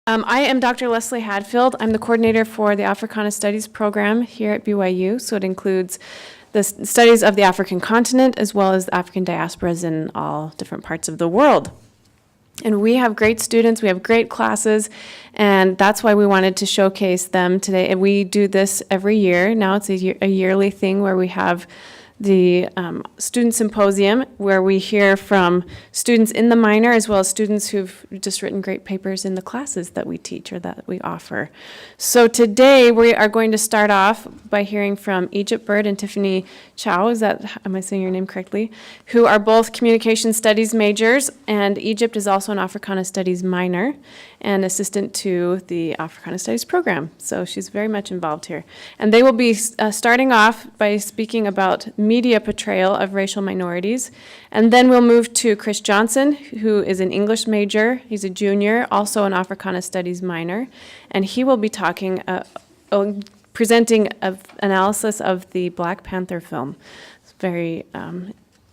I am Dr. Leslie Hadfield. I'm the coordinator for the Africana Studies program here at BYU. So it includes the studies of the African continent as well as the African diasporas in all different parts of the world. And we have great students, we have great classes, and that's why we wanted to showcase them today. And we do this every year. Now it's a yearly thing where we have the Student Symposium, where we hear from students in the minor as well as students who've just written great papers in the classes that we teach or that we offer. So today we are going to start off by hearing from Byrd and Tiffany Chow, am I saying your name correctly? Who are both communication studies majors, and Egypt is also an Africana Studies minor and assistant to the Africana Studies program. So she's very much involved here. And they will be starting off by speaking about media portrayal of racial minorities. And then we'll move to Chris Johnson, who is an English major. He's a junior, also an Africana Studies minor. And he will be talking, presenting an analysis of the Black Panther film. It's very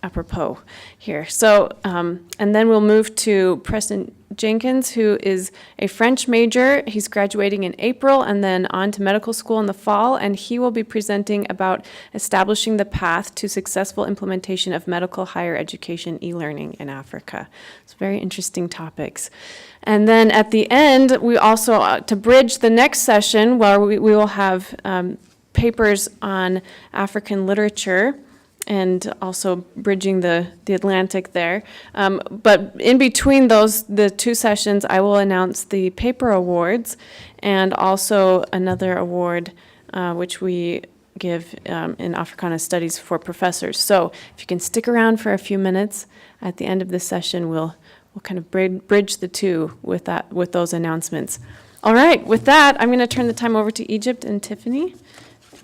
apropos here. So, and then we'll move to Preston Jenkins, who is a French major. He's graduating in April and then on to medical school in the fall, and he will be presenting about establishing the path to successful implementation of medical higher education e-learning in Africa. It's very interesting topics. And then at the end, we also, to bridge the next session, where we will have papers on African literature, and also bridging the Atlantic there. But in between the two sessions, I will announce the paper awards and also another award which we give in Africana Studies for professors. So if you can stick around for a few minutes, at the end of this session, we'll kind of bridge the two with those announcements. All right, with that, I'm going to turn the time over to Egypt and Tiffany.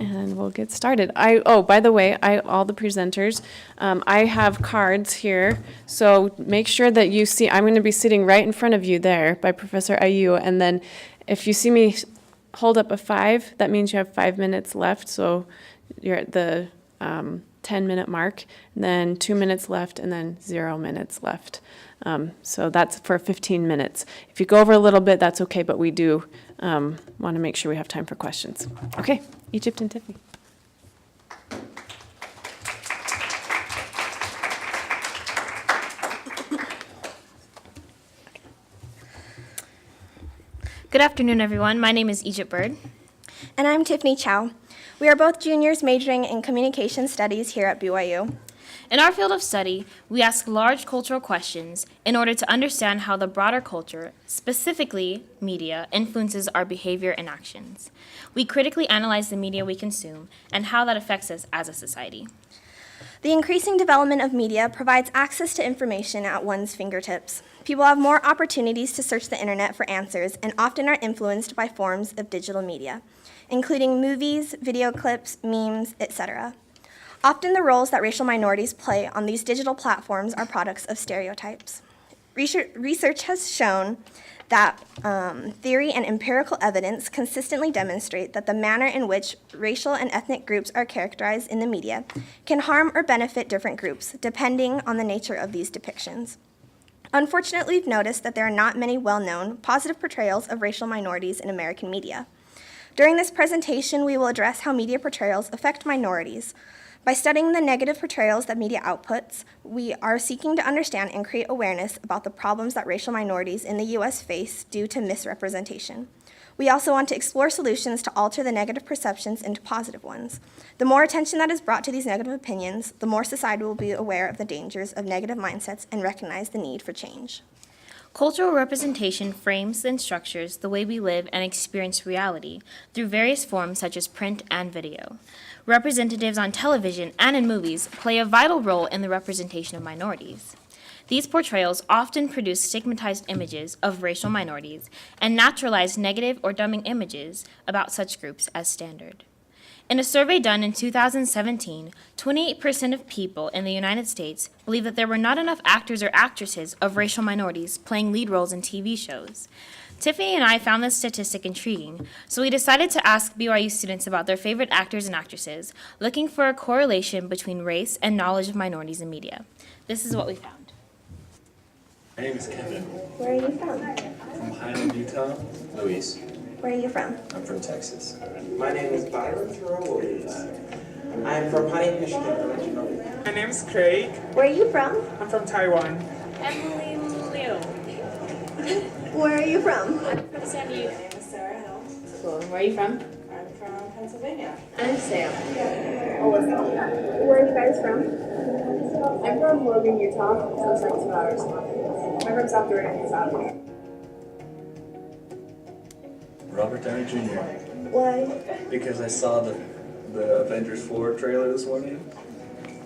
And we'll get started. By the way, all the presenters, I have cards here, so make sure that you see, I'm going to be sitting right in front of you there by Professor Ahihou, and then if you see me hold up a 5, that means you have 5 minutes left, so you're at the 10-minute mark, and then 2 minutes left, and then 0 minutes left. So that's for 15 minutes. If you go over a little bit, that's okay, but we do want to make sure we have time for questions. Okay, Egypt and Tiffany. Good afternoon, everyone. My name is Byrd. And I'm Tiffany Chow. We are both juniors majoring in communication studies here at BYU. In our field of study, we ask large cultural questions in order to understand how the broader culture, specifically media, influences our behavior and actions. We critically analyze the media we consume and how that affects us as a society. The increasing development of media provides access to information at one's fingertips. People have more opportunities to search the internet for answers and often are influenced by forms of digital media, including movies, video clips, memes, etc. Often the roles that racial minorities play on these digital platforms are products of stereotypes. Research has shown that theory and empirical evidence consistently demonstrate that the manner in which racial and ethnic groups are characterized in the media can harm or benefit different groups, depending on the nature of these depictions. Unfortunately, we've noticed that there are not many well-known positive portrayals of racial minorities in American media. During this presentation, we will address how media portrayals affect minorities. By studying the negative portrayals that media outputs, we are seeking to understand and create awareness about the problems that racial minorities in the U.S. face due to misrepresentation. We also want to explore solutions to alter the negative perceptions into positive ones. The more attention that is brought to these negative opinions, the more society will be aware of the dangers of negative mindsets and recognize the need for change. Cultural representation frames and structures the way we live and experience reality through various forms such as print and video. Representatives on television and in movies play a vital role in the representation of minorities. These portrayals often produce stigmatized images of racial minorities and naturalize negative or dumbing images about such groups as standard. In a survey done in 2017, 28% of people in the United States believe that there were not enough actors or actresses of racial minorities playing lead roles in TV shows. Tiffany and I found this statistic intriguing, so we decided to ask BYU students about their favorite actors and actresses, looking for a correlation between race and knowledge of minorities in media. This is what we found. My name is Kevin. Where are you from? From Highland, Utah. Luis. Where are you from? I'm from Texas. My name is Byron Williams. I am from Honey, Michigan originally. My name is Craig. Where are you from? I'm from Taiwan. Emily Liu. Where are you from? I'm from San Diego. My name is Sarah Hill. Cool. Where are you from? I'm from Pennsylvania. I'm Sam. Where are you guys from? I'm from Logan, Utah, so it's like 2 hours away. I'm from South Jordan, Utah. Robert Downey Jr. Why? Because I saw the Avengers 4 trailer this morning.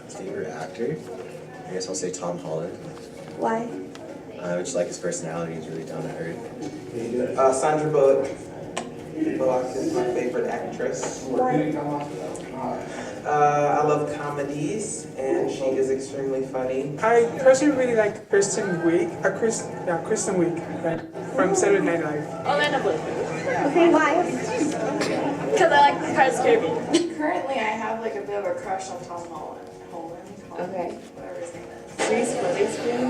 Favorite actor? I guess I'll say Tom Holland. Why? I just like his personality. He's really down to earth. Sandra Bullock. Bullock is my favorite actress. Why? I love comedies, and she is extremely funny. I personally really like Kristen Wiig, Kristen Wiig, like, from Saturday Night Live. Orlando Bloom. Okay, why? Because I like Pirates of the Caribbean. Currently, I have like a bit of a crush on Tom Holland. Okay. Whatever his name is. Reese Witherspoon.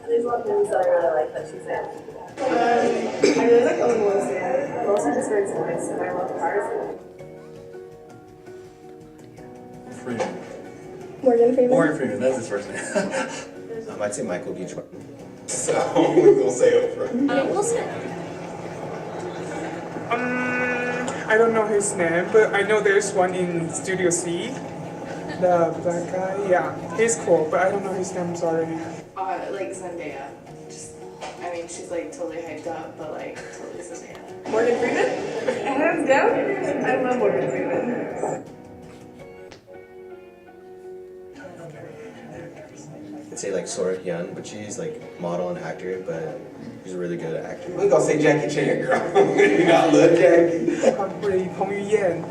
There's a lot of movies that I really like that she's in. I really like Owen Wilson. Wilson just very nice, and I love cars. Freeman. Morgan Freeman. Morgan Freeman, that's his first name. I'd say Michael B. Jordan. So we're gonna say it for. Wilson. I don't know his name, but I know there's one in Studio C. The black guy, yeah, he's cool, but I don't know his name, sorry. Like Zendaya. I mean, she's like totally hyped up, but like totally Zendaya. Morgan Freeman? Hands down. I love Morgan Freeman. I'd say like Sora Hyun, but she's like model and actor, but she's a really good actor. We're gonna say Jackie Chan, girl. I love Jackie. Peng Yuyan,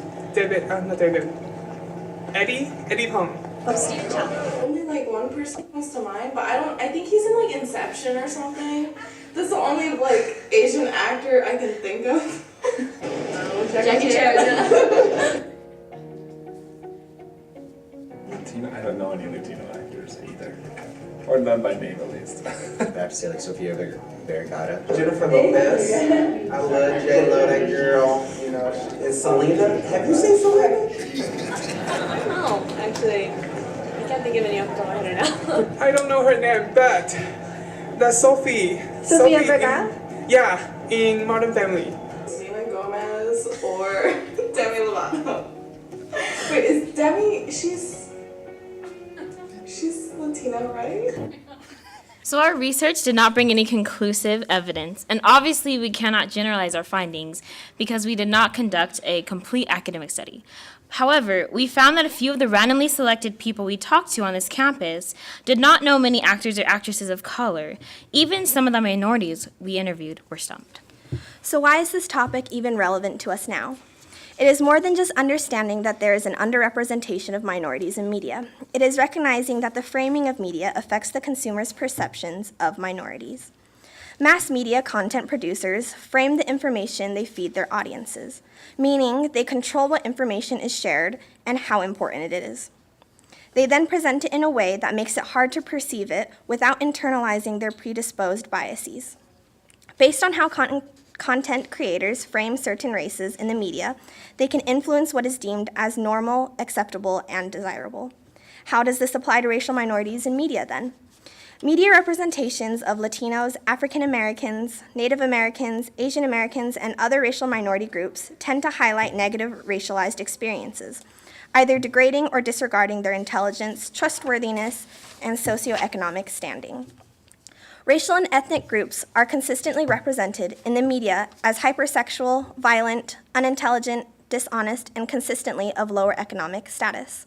Eddie Peng. Steve Chow. Only like one person comes to mind, but I think he's in like Inception or something. That's the only like Asian actor I can think of. Jackie Chan. Latino, I don't know any Latino actors either. Or none by name at least. I have to say like Sofia Vergara. Jennifer Lopez. I love J-Lo, that girl. You know, and Selena. Have you seen Selena? No, actually, I can't think of any off the top of my head right now. I don't know her name, but that's Sophie. Sofia Sophie Vergara? Yeah, in Modern Family. Selena Gomez or Demi Lovato. Wait, is Demi? She's Latina, right? So our research did not bring any conclusive evidence, and obviously we cannot generalize our findings because we did not conduct a complete academic study. However, we found that a few of the randomly selected people we talked to on this campus did not know many actors or actresses of color. Even some of the minorities we interviewed were stumped. So why is this topic even relevant to us now? It is more than just understanding that there is an underrepresentation of minorities in media. It is recognizing that the framing of media affects the consumer's perceptions of minorities. Mass media content producers frame the information they feed their audiences, meaning they control what information is shared and how important it is. They then present it in a way that makes it hard to perceive it without internalizing their predisposed biases. Based on how content creators frame certain races in the media, they can influence what is deemed as normal, acceptable, and desirable. How does this apply to racial minorities in media then? Media representations of Latinos, African Americans, Native Americans, Asian Americans, and other racial minority groups tend to highlight negative racialized experiences, either degrading or disregarding their intelligence, trustworthiness, and socioeconomic standing. Racial and ethnic groups are consistently represented in the media as hypersexual, violent, unintelligent, dishonest, and consistently of lower economic status.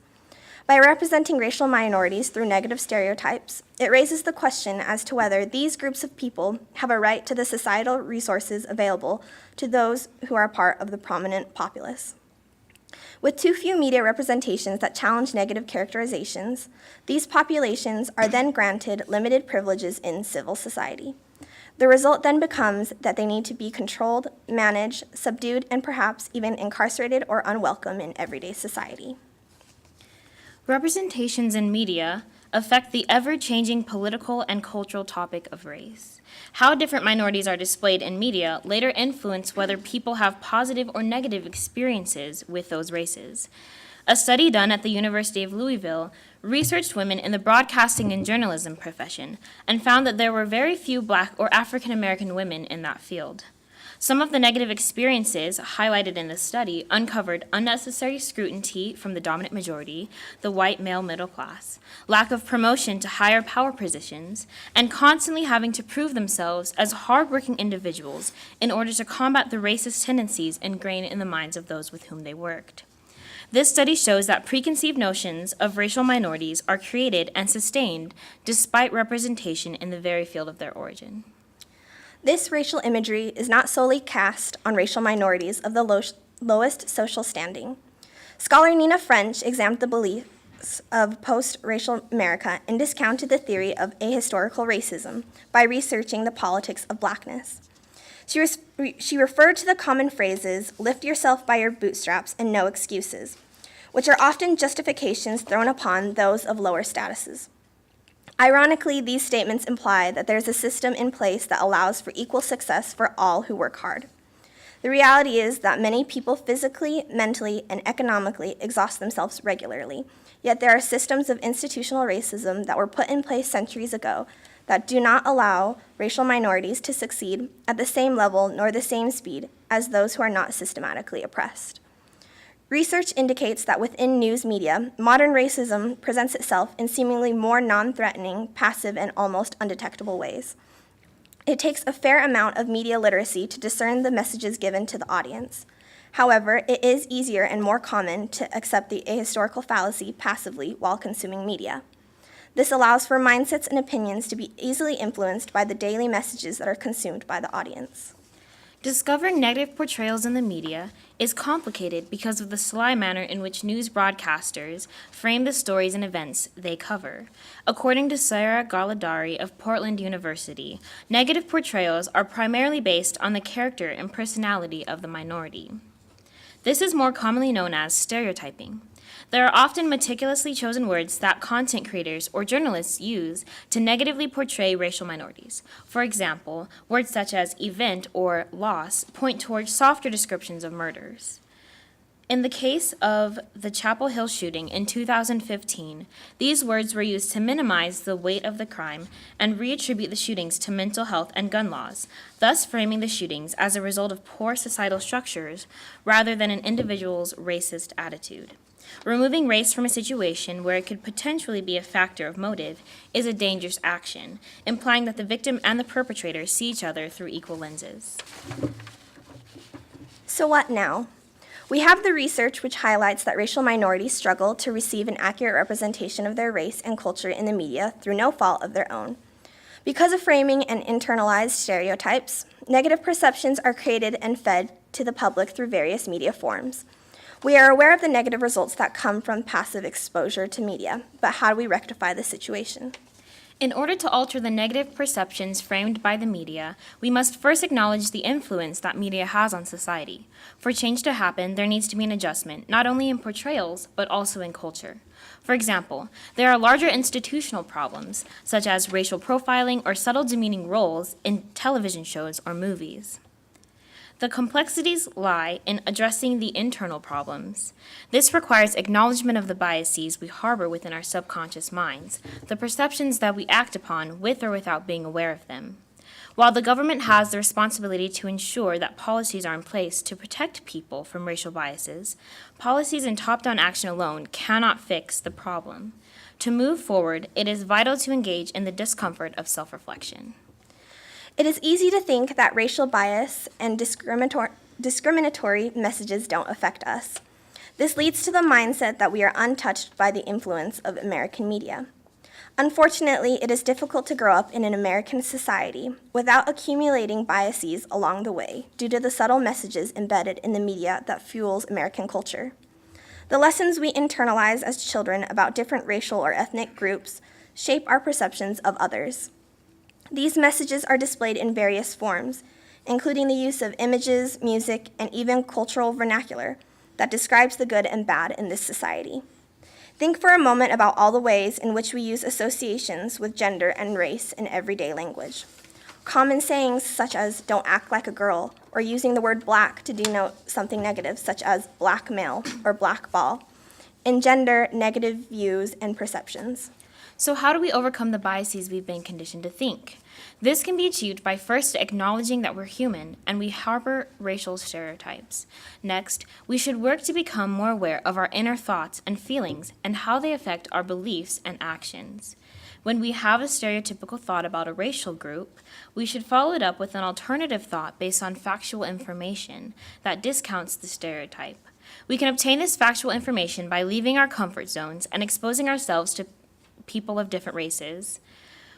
By representing racial minorities through negative stereotypes, it raises the question as to whether these groups of people have a right to the societal resources available to those who are part of the prominent populace. With too few media representations that challenge negative characterizations, these populations are then granted limited privileges in civil society. The result then becomes that they need to be controlled, managed, subdued, and perhaps even incarcerated or unwelcome in everyday society. Representations in media affect the ever-changing political and cultural topic of race. How different minorities are displayed in media later influence whether people have positive or negative experiences with those races. A study done at the University of Louisville researched women in the broadcasting and journalism profession and found that there were very few Black or African American women in that field. Some of the negative experiences highlighted in the study uncovered unnecessary scrutiny from the dominant majority, the white male middle class, lack of promotion to higher power positions, and constantly having to prove themselves as hardworking individuals in order to combat the racist tendencies ingrained in the minds of those with whom they worked. This study shows that preconceived notions of racial minorities are created and sustained despite representation in the very field of their origin. This racial imagery is not solely cast on racial minorities of the lowest social standing. Scholar Nina French examined the beliefs of post-racial America and discounted the theory of ahistorical racism by researching the politics of Blackness. She referred to the common phrases, lift yourself by your bootstraps and no excuses, which are often justifications thrown upon those of lower statuses. Ironically, these statements imply that there's a system in place that allows for equal success for all who work hard. The reality is that many people physically, mentally, and economically exhaust themselves regularly, yet there are systems of institutional racism that were put in place centuries ago that do not allow racial minorities to succeed at the same level nor the same speed as those who are not systematically oppressed. Research indicates that within news media, modern racism presents itself in seemingly more non-threatening, passive, and almost undetectable ways. It takes a fair amount of media literacy to discern the messages given to the audience. However, it is easier and more common to accept the ahistorical fallacy passively while consuming media. This allows for mindsets and opinions to be easily influenced by the daily messages that are consumed by the audience. Discovering negative portrayals in the media is complicated because of the sly manner in which news broadcasters frame the stories and events they cover. According to Sarah Galadari of Portland University, negative portrayals are primarily based on the character and personality of the minority. This is more commonly known as stereotyping. There are often meticulously chosen words that content creators or journalists use to negatively portray racial minorities. For example, words such as event or loss point towards softer descriptions of murders. In the case of the Chapel Hill shooting in 2015, these words were used to minimize the weight of the crime and reattribute the shootings to mental health and gun laws, thus framing the shootings as a result of poor societal structures rather than an individual's racist attitude. Removing race from a situation where it could potentially be a factor of motive is a dangerous action, implying that the victim and the perpetrator see each other through equal lenses. So what now? We have the research which highlights that racial minorities struggle to receive an accurate representation of their race and culture in the media through no fault of their own. Because of framing and internalized stereotypes, negative perceptions are created and fed to the public through various media forms. We are aware of the negative results that come from passive exposure to media, but how do we rectify the situation? In order to alter the negative perceptions framed by the media, we must first acknowledge the influence that media has on society. For change to happen, there needs to be an adjustment, not only in portrayals, but also in culture. For example, there are larger institutional problems, such as racial profiling or subtle demeaning roles in television shows or movies. The complexities lie in addressing the internal problems. This requires acknowledgement of the biases we harbor within our subconscious minds, the perceptions that we act upon with or without being aware of them. While the government has the responsibility to ensure that policies are in place to protect people from racial biases, policies and top-down action alone cannot fix the problem. To move forward, it is vital to engage in the discomfort of self-reflection. It is easy to think that racial bias and discriminatory messages don't affect us. This leads to the mindset that we are untouched by the influence of American media. Unfortunately, it is difficult to grow up in an American society without accumulating biases along the way due to the subtle messages embedded in the media that fuels American culture. The lessons we internalize as children about different racial or ethnic groups shape our perceptions of others. These messages are displayed in various forms, including the use of images, music, and even cultural vernacular that describes the good and bad in this society. Think for a moment about all the ways in which we use associations with gender and race in everyday language. Common sayings such as "don't act like a girl," or using the word black to denote something negative, such as black male or black ball, engender negative views and perceptions. So how do we overcome the biases we've been conditioned to think? This can be achieved by first acknowledging that we're human and we harbor racial stereotypes. Next, we should work to become more aware of our inner thoughts and feelings and how they affect our beliefs and actions. When we have a stereotypical thought about a racial group, we should follow it up with an alternative thought based on factual information that discounts the stereotype. We can obtain this factual information by leaving our comfort zones and exposing ourselves to people of different races.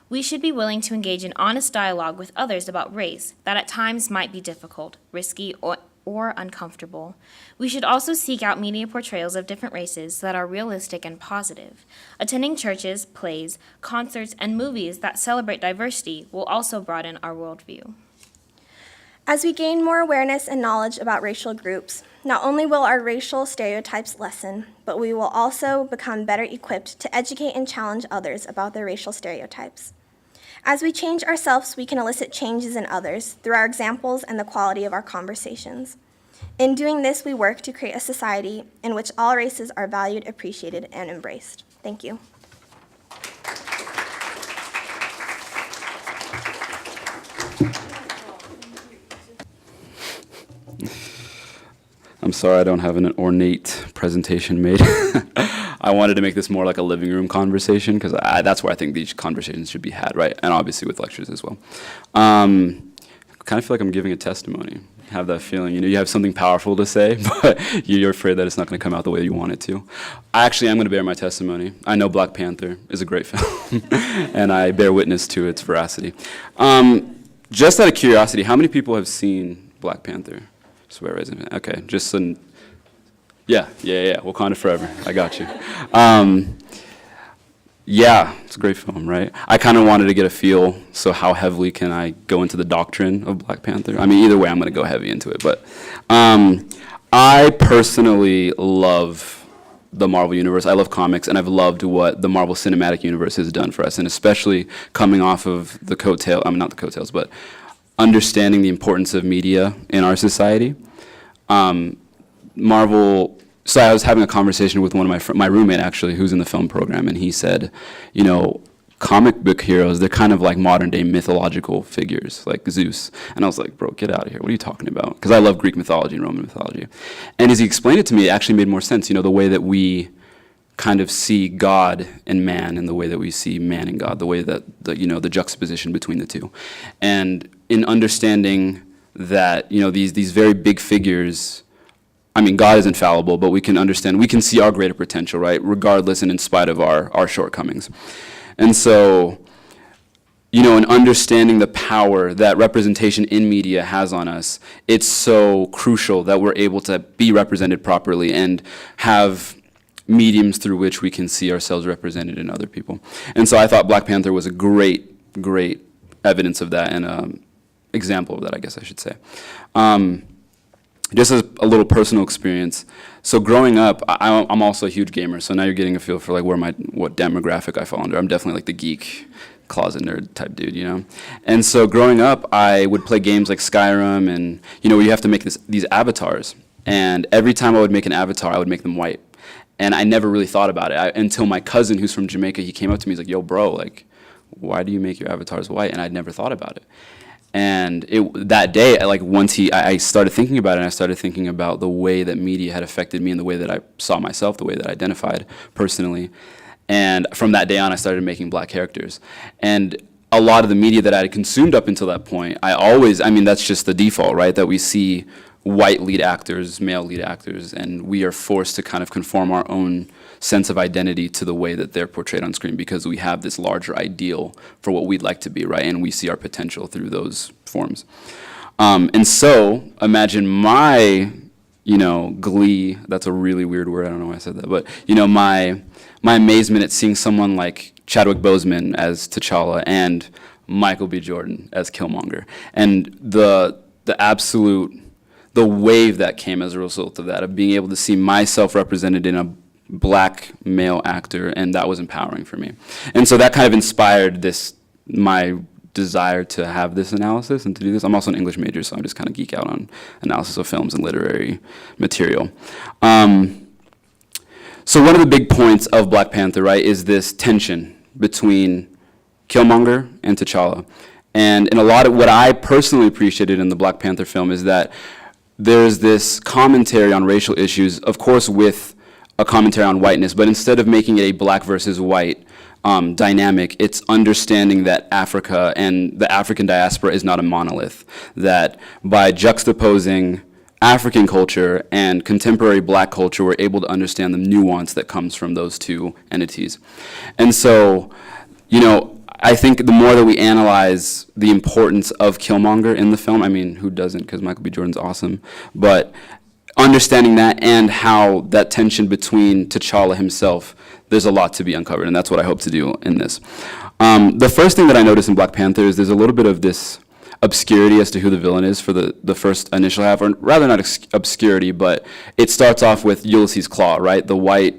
We should be willing to engage in honest dialogue with others about race that at times might be difficult, risky, or uncomfortable. We should also seek out media portrayals of different races that are realistic and positive. Attending churches, plays, concerts, and movies that celebrate diversity will also broaden our worldview. As we gain more awareness and knowledge about racial groups, not only will our racial stereotypes lessen, but we will also become better equipped to educate and challenge others about their racial stereotypes. As we change ourselves, we can elicit changes in others through our examples and the quality of our conversations. In doing this, we work to create a society in which all races are valued, appreciated, and embraced. Thank you. I'm sorry I don't have an ornate presentation made. I wanted to make this more like a living room conversation because that's where I think these conversations should be had, right? And obviously with lectures as well. Kind of feel like I'm giving a testimony. Have that feeling, you have something powerful to say, but you're afraid that it's not going to come out the way you want it to. I actually am going to bear my testimony. I know Black Panther is a great film, and I bear witness to its veracity. Just out of curiosity, how many people have seen Black Panther? Swear resume. Okay, just yeah, Wakanda Forever. I got you. Yeah, it's a great film, right? I kind of wanted to get a feel, so how heavily can I go into the doctrine of Black Panther? I mean, either way, I'm going to go heavy into it, but I personally love the Marvel Universe. I love comics, and I've loved what the Marvel Cinematic Universe has done for us, and especially coming off of the coattail, not the coattails, but understanding the importance of media in our society. Marvel, so I was having a conversation with one of my roommate actually, who's in the film program, and he said, comic book heroes, they're kind of like modern day mythological figures, like Zeus. And I was like, bro, get out of here. What are you talking about? Because I love Greek mythology and Roman mythology. And as he explained it to me, it actually made more sense, the way that we kind of see God and man and the way that we see man and God, the way that, the juxtaposition between the two. And in understanding that, these very big figures, God is infallible, but we can see our greater potential, right, regardless and in spite of our shortcomings. And so, in understanding the power that representation in media has on us, it's so crucial that we're able to be represented properly and have mediums through which we can see ourselves represented in other people. And so I thought Black Panther was a great evidence of that and example of that, I guess I should say. Just as a little personal experience, so growing up, I'm also a huge gamer, so now you're getting a feel for like what demographic I fall under. I'm definitely like the geek, closet nerd type dude, And so growing up, I would play games like Skyrim and, where you have to make these avatars. And every time I would make an avatar, I would make them white. And I never really thought about it until my cousin, who's from Jamaica, he came up to me, he's like, yo, bro, like, why do you make your avatars white? And I'd never thought about it. And that day, once I started thinking about it, and I started thinking about the way that media had affected me and the way that I saw myself, the way that I identified personally. And from that day on, I started making Black characters. And a lot of the media that I had consumed up until that point, that's just the default, right? That we see white lead actors, male lead actors, and we are forced to kind of conform our own sense of identity to the way that they're portrayed on screen because we have this larger ideal for what we'd like to be, right? And we see our potential through those forms. And so imagine my, glee, that's a really weird word, I don't know why I said that, but, my amazement at seeing someone like Chadwick Boseman as T'Challa and Michael B. Jordan as Killmonger. And the wave that came as a result of that, of being able to see myself represented in a black male actor, and that was empowering for me. And so that kind of inspired my desire to have this analysis and to do this. I'm also an English major, so I just kind of geek out on analysis of films and literary material. So one of the big points of Black Panther, right, is this tension between Killmonger and T'Challa. And in a lot of what I personally appreciated in the Black Panther film is that there's this commentary on racial issues, of course with a commentary on whiteness, but instead of making it a black versus white dynamic, it's understanding that Africa and the African diaspora is not a monolith, that by juxtaposing African culture and contemporary black culture, we're able to understand the nuance that comes from those two entities. And so, I think the more that we analyze the importance of Killmonger in the film, I mean, who doesn't, because Michael B. Jordan's awesome, but understanding that and how that tension between T'Challa himself, there's a lot to be uncovered, and that's what I hope to do in this. The first thing that I noticed in Black Panther is there's a little bit of this obscurity as to who the villain is for the first initial half, or rather not obscurity, but it starts off with Ulysses Claw, right?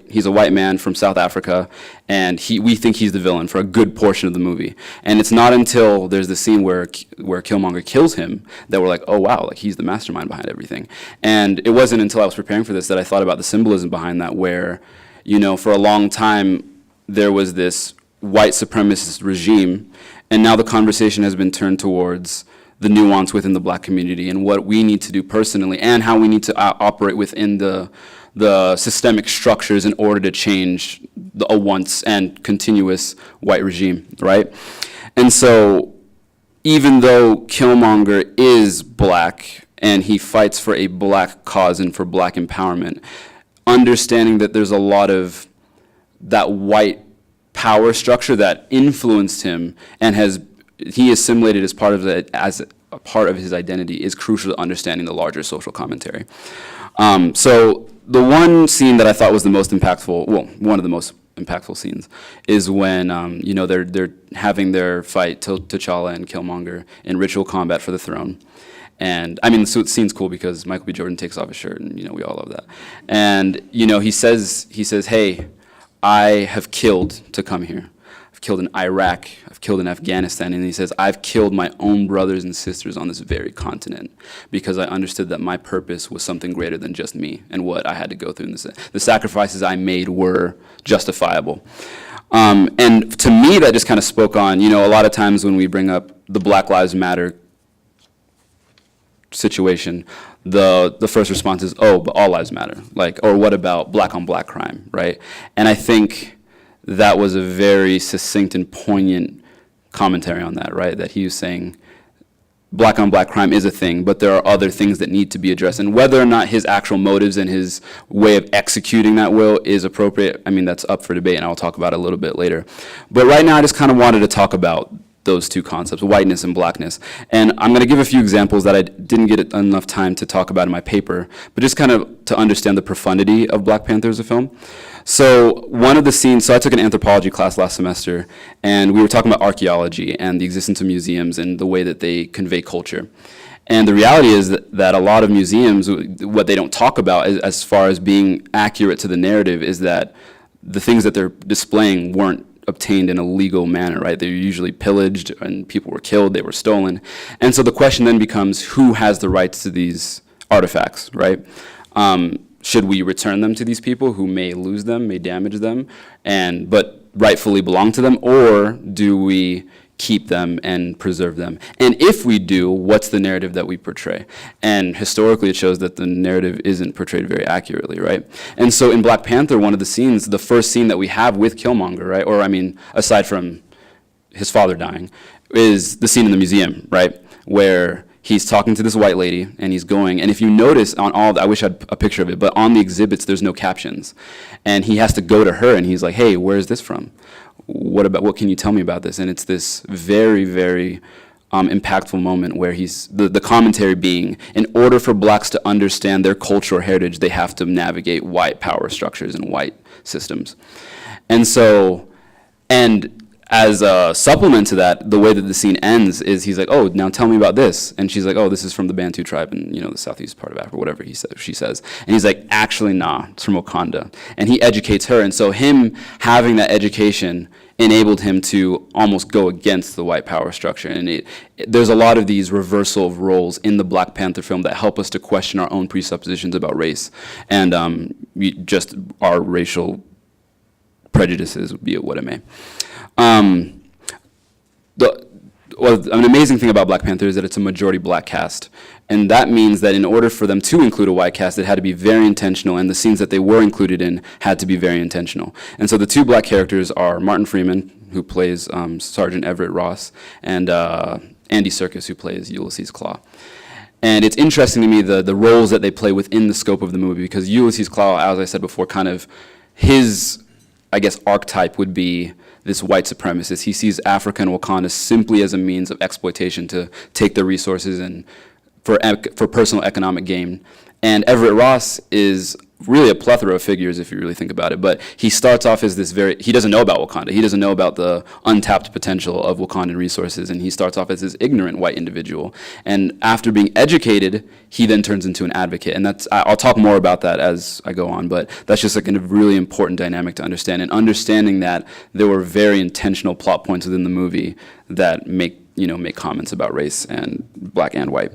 He's a white man from South Africa, and we think he's the villain for a good portion of the movie. And it's not until there's the scene where Killmonger kills him that we're like, oh wow, like he's the mastermind behind everything. And it wasn't until I was preparing for this that I thought about the symbolism behind that, where, for a long time there was this white supremacist regime, and now the conversation has been turned towards the nuance within the black community and what we need to do personally and how we need to operate within the systemic structures in order to change a once and continuous white regime, right? And so even though Killmonger is black and he fights for a black cause and for black empowerment, understanding that there's a lot of that white power structure that influenced him and he assimilated as part of his identity is crucial to understanding the larger social commentary. So the one scene that I thought was the most impactful, well, one of the most impactful scenes, is when they're having their fight, T'Challa and Killmonger, in ritual combat for the throne. And I mean, the scene's cool because Michael B. Jordan takes off his shirt, and we all love that. And he says, "Hey, I have killed to come here. I've killed in Iraq, I've killed in Afghanistan," and he says, "I've killed my own brothers and sisters on this very continent because I understood that my purpose was something greater than just me and what I had to go through. And the sacrifices I made were justifiable." And to me, that just kind of spoke on, a lot of times when we bring up the Black Lives Matter situation, the first response is, oh, but all lives matter. Or what about black on black crime, right? And I think that was a very succinct and poignant commentary on that, right? That he was saying black on black crime is a thing, but there are other things that need to be addressed. And whether or not his actual motives and his way of executing that will is appropriate, I mean, that's up for debate, and I'll talk about it a little bit later. But right now, I just kind of wanted to talk about those two concepts, whiteness and blackness. And I'm going to give a few examples that I didn't get enough time to talk about in my paper, but just kind of to understand the profundity of Black Panther as a film. So one of the scenes, so I took an anthropology class last semester, and we were talking about archaeology and the existence of museums and the way that they convey culture. And the reality is that a lot of museums, what they don't talk about as far as being accurate to the narrative is that the things that they're displaying weren't obtained in a legal manner, right? They were usually pillaged and people were killed, they were stolen. And so the question then becomes, who has the rights to these artifacts, right? Should we return them to these people who may lose them, may damage them, but rightfully belong to them, or do we keep them and preserve them? And if we do, what's the narrative that we portray? And historically, it shows that the narrative isn't portrayed very accurately, right? And so in Black Panther, one of the scenes, the first scene that we have with Killmonger, right, or I mean, aside from his father dying, is the scene in the museum, right, where he's talking to this white lady, and he's going, and if you notice on all, I wish I had a picture of it, but on the exhibits, there's no captions. And he has to go to her, and he's like, hey, where is this from? What can you tell me about this? And it's this very, very impactful moment where he's, the commentary being, in order for blacks to understand their cultural heritage, they have to navigate white power structures and white systems. And so, and as a supplement to that, the way that the scene ends is he's like, oh, now tell me about this. And she's like, oh, this is from the Bantu tribe in, the southeast part of Africa, whatever she says. And he's like, actually, nah, it's from Wakanda. And he educates her. And so him having that education enabled him to almost go against the white power structure. And there's a lot of these reversal of roles in the Black Panther film that help us to question our own presuppositions about race and just our racial prejudices, be it what it may. An amazing thing about Black Panther is that it's a majority black cast. And that means that in order for them to include a white cast, it had to be very intentional, and the scenes that they were included in had to be very intentional. And so the two black characters are Martin Freeman, who plays Sergeant Everett Ross, and Andy Serkis, who plays Ulysses Claw. And it's interesting to me the roles that they play within the scope of the movie, because Ulysses Claw, as I said before, kind of his, I guess, archetype would be this white supremacist. He sees Africa and Wakanda simply as a means of exploitation to take their resources and for personal economic gain. And Everett Ross is really a plethora of figures if you really think about it, but he starts off as he doesn't know about Wakanda. He doesn't know about the untapped potential of Wakandan resources, and he starts off as this ignorant white individual. And after being educated, he then turns into an advocate. And I'll talk more about that as I go on, but that's just like a really important dynamic to understand. And understanding that there were very intentional plot points within the movie that make comments about race and black and white.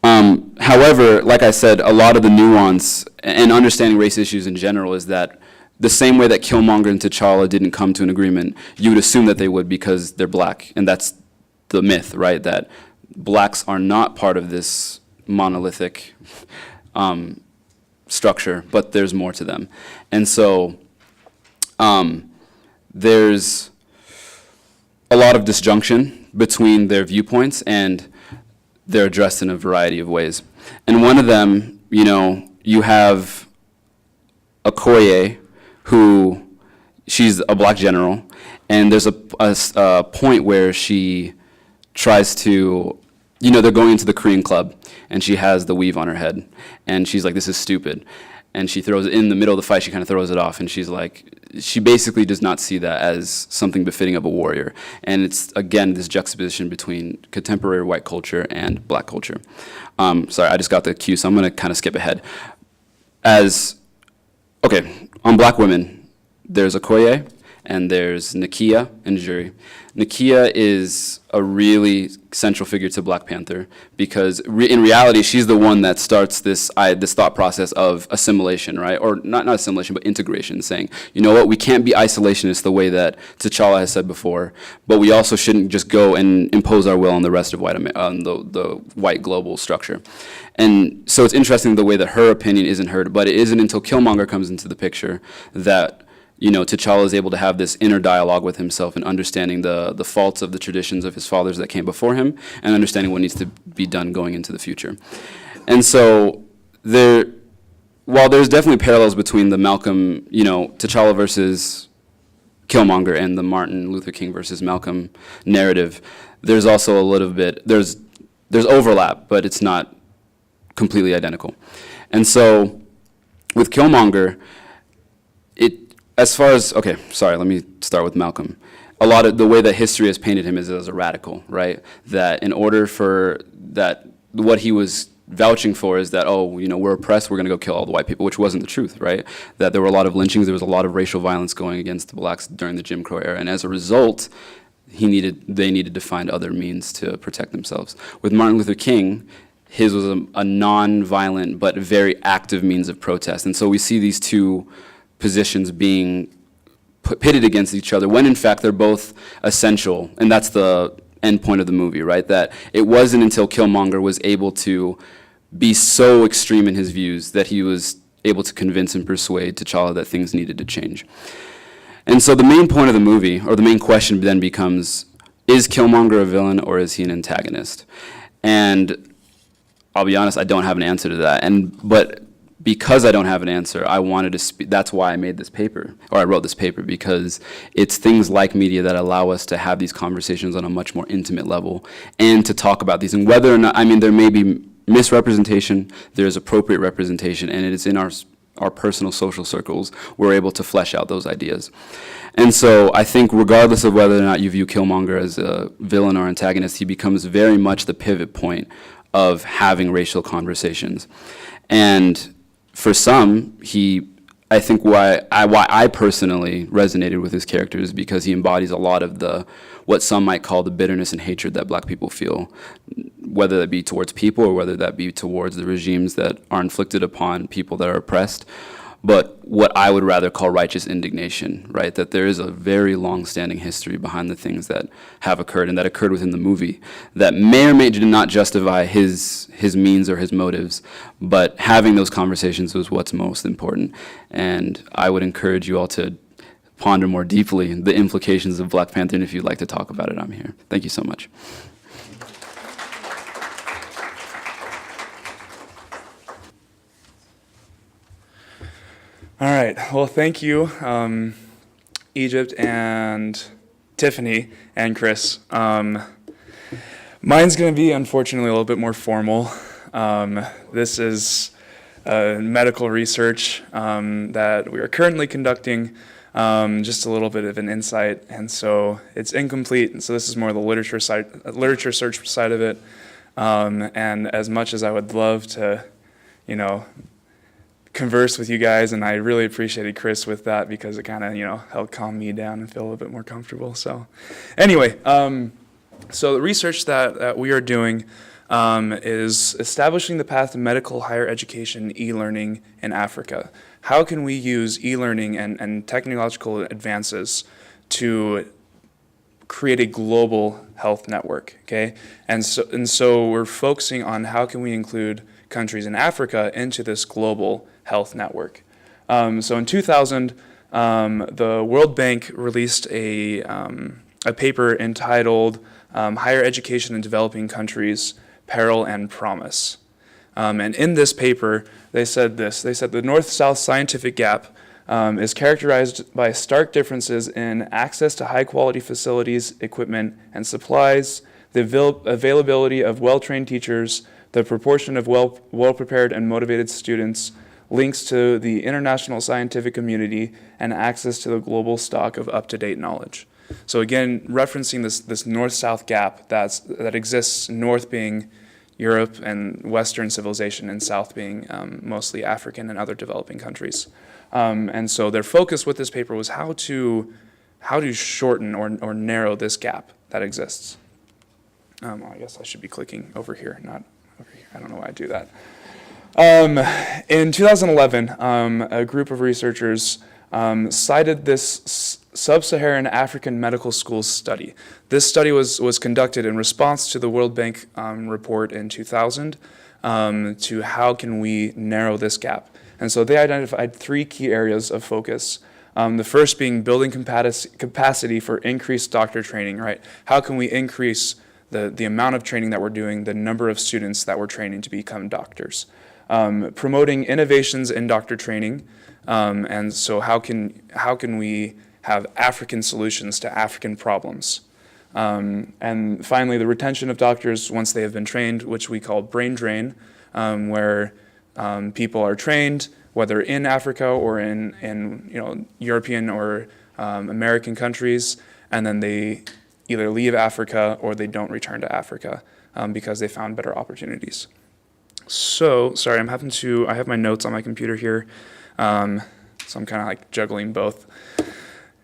However, like I said, a lot of the nuance and understanding race issues in general is that the same way that Killmonger and T'Challa didn't come to an agreement, you would assume that they would because they're black. And that's the myth, right? That blacks are not part of this monolithic structure, but there's more to them. And so there's a lot of disjunction between their viewpoints, and they're addressed in a variety of ways. And one of them, you have Okoye, who she's a black general, and there's a point where she tries to, they're going into the Korean club, and she has the weave on her head, and she's like, this is stupid. And she throws it in the middle of the fight, she kind of throws it off, and she's like, she basically does not see that as something befitting of a warrior. And it's, again, this juxtaposition between contemporary white culture and black culture. Sorry, I just got the cue, so I'm going to kind of skip ahead. On black women, there's Okoye, and there's Nakia and Juri. Nakia is a really central figure to Black Panther because in reality, she's the one that starts this thought process of assimilation, right? Or not assimilation, but integration, saying, you know what, we can't be isolationists the way that T'Challa has said before, but we also shouldn't just go and impose our will on the rest of the white global structure. And so it's interesting the way that her opinion isn't heard, but it isn't until Killmonger comes into the picture that T'Challa is able to have this inner dialogue with himself and understanding the faults of the traditions of his fathers that came before him and understanding what needs to be done going into the future. And so while there's definitely parallels between the Malcolm, T'Challa versus Killmonger and the Martin Luther King versus Malcolm narrative, there's also a little bit, there's overlap, but it's not completely identical. And so with Killmonger, let me start with Malcolm. A lot of the way that history has painted him is as a radical, right? That in order for that, what he was vouching for is that, we're oppressed, we're going to go kill all the white people, which wasn't the truth, right? That there were a lot of lynchings, there was a lot of racial violence going against the blacks during the Jim Crow era, and as a result, they needed to find other means to protect themselves. With Martin Luther King, his was a non-violent but very active means of protest, and so we see these two positions being pitted against each other when in fact they're both essential, and that's the end point of the movie, right? That it wasn't until Killmonger was able to be so extreme in his views that he was able to convince and persuade T'Challa that things needed to change. And so the main point of the movie, or the main question then becomes, is Killmonger a villain or is he an antagonist? And I'll be honest, I don't have an answer to that. But because I don't have an answer, I wanted to that's why I made this paper, or I wrote this paper, because it's things like media that allow us to have these conversations on a much more intimate level and to talk about these. And whether or not, there may be misrepresentation, there's appropriate representation, and it is in our our personal social circles, we're able to flesh out those ideas. And so I think regardless of whether or not you view Killmonger as a villain or antagonist, he becomes very much the pivot point of having racial conversations. And for some, I think why I personally resonated with his character is because he embodies a lot of what some might call the bitterness and hatred that black people feel, whether that be towards people or whether that be towards the regimes that are inflicted upon people that are oppressed. But what I would rather call righteous indignation, right? That there is a very long-standing history behind the things that have occurred and that occurred within the movie that may or may not justify his means or his motives, but having those conversations was what's most important. And I would encourage you all to ponder more deeply the implications of Black Panther, and if you'd like to talk about it, I'm here. Thank you so much. All right. Well, thank you, Egypt and Tiffany and Chris. Mine's going to be, unfortunately, a little bit more formal. This is medical research that we are currently conducting, just a little bit of an insight, and so it's incomplete, and so this is more the literature search side of it. And as much as I would love to, converse with you guys, and I really appreciated Chris with that because it kind of, helped calm me down and feel a little bit more comfortable. So anyway, so the research that we are doing is establishing the path to medical higher education e-learning in Africa. How can we use e-learning and technological advances to create a global health network, okay? And so we're focusing on how can we include countries in Africa into this global health network. So in 2000, the World Bank released a paper entitled Higher Education in Developing Countries, Peril and Promise. And in this paper, they said this. They said the North-South scientific gap is characterized by stark differences in access to high-quality facilities, equipment, and supplies, the availability of well-trained teachers, the proportion of well-prepared and motivated students, links to the international scientific community, and access to the global stock of up-to-date knowledge. So again, referencing this north-south gap that exists, north being Europe and Western civilization, and south being mostly African and other developing countries. And so their focus with this paper was how to shorten or narrow this gap that exists. I guess I should be clicking over here, not over here. I don't know why I do that. In 2011, a group of researchers cited this Sub-Saharan African Medical Schools study. This study was conducted in response to the World Bank report in 2000 to how can we narrow this gap. And so they identified 3 key areas of focus. The first being building capacity for increased doctor training, right? How can we increase the amount of training that we're doing, the number of students that we're training to become doctors? Promoting innovations in doctor training, and so how can we have African solutions to African problems? And finally, the retention of doctors once they have been trained, which we call brain drain, where people are trained, whether in Africa or in European or American countries, and then they either leave Africa or they don't return to Africa because they found better opportunities. So, sorry, I have my notes on my computer here, so I'm kind of like juggling both.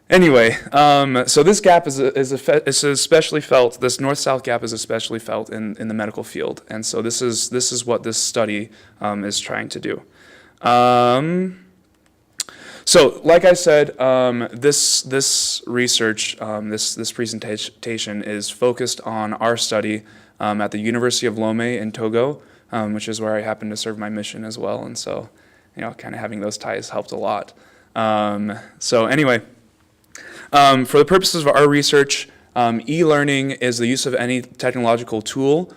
Anyway, so this gap is especially felt, this north-south gap is especially felt in the medical field, and so this is what this study is trying to do. So, like I said, this research, this presentation is focused on our study at the University of Lomé in Togo, which is where I happen to serve my mission as well, and so, kind of having those ties helped a lot. So anyway, for the purposes of our research, e-learning is the use of any technological tool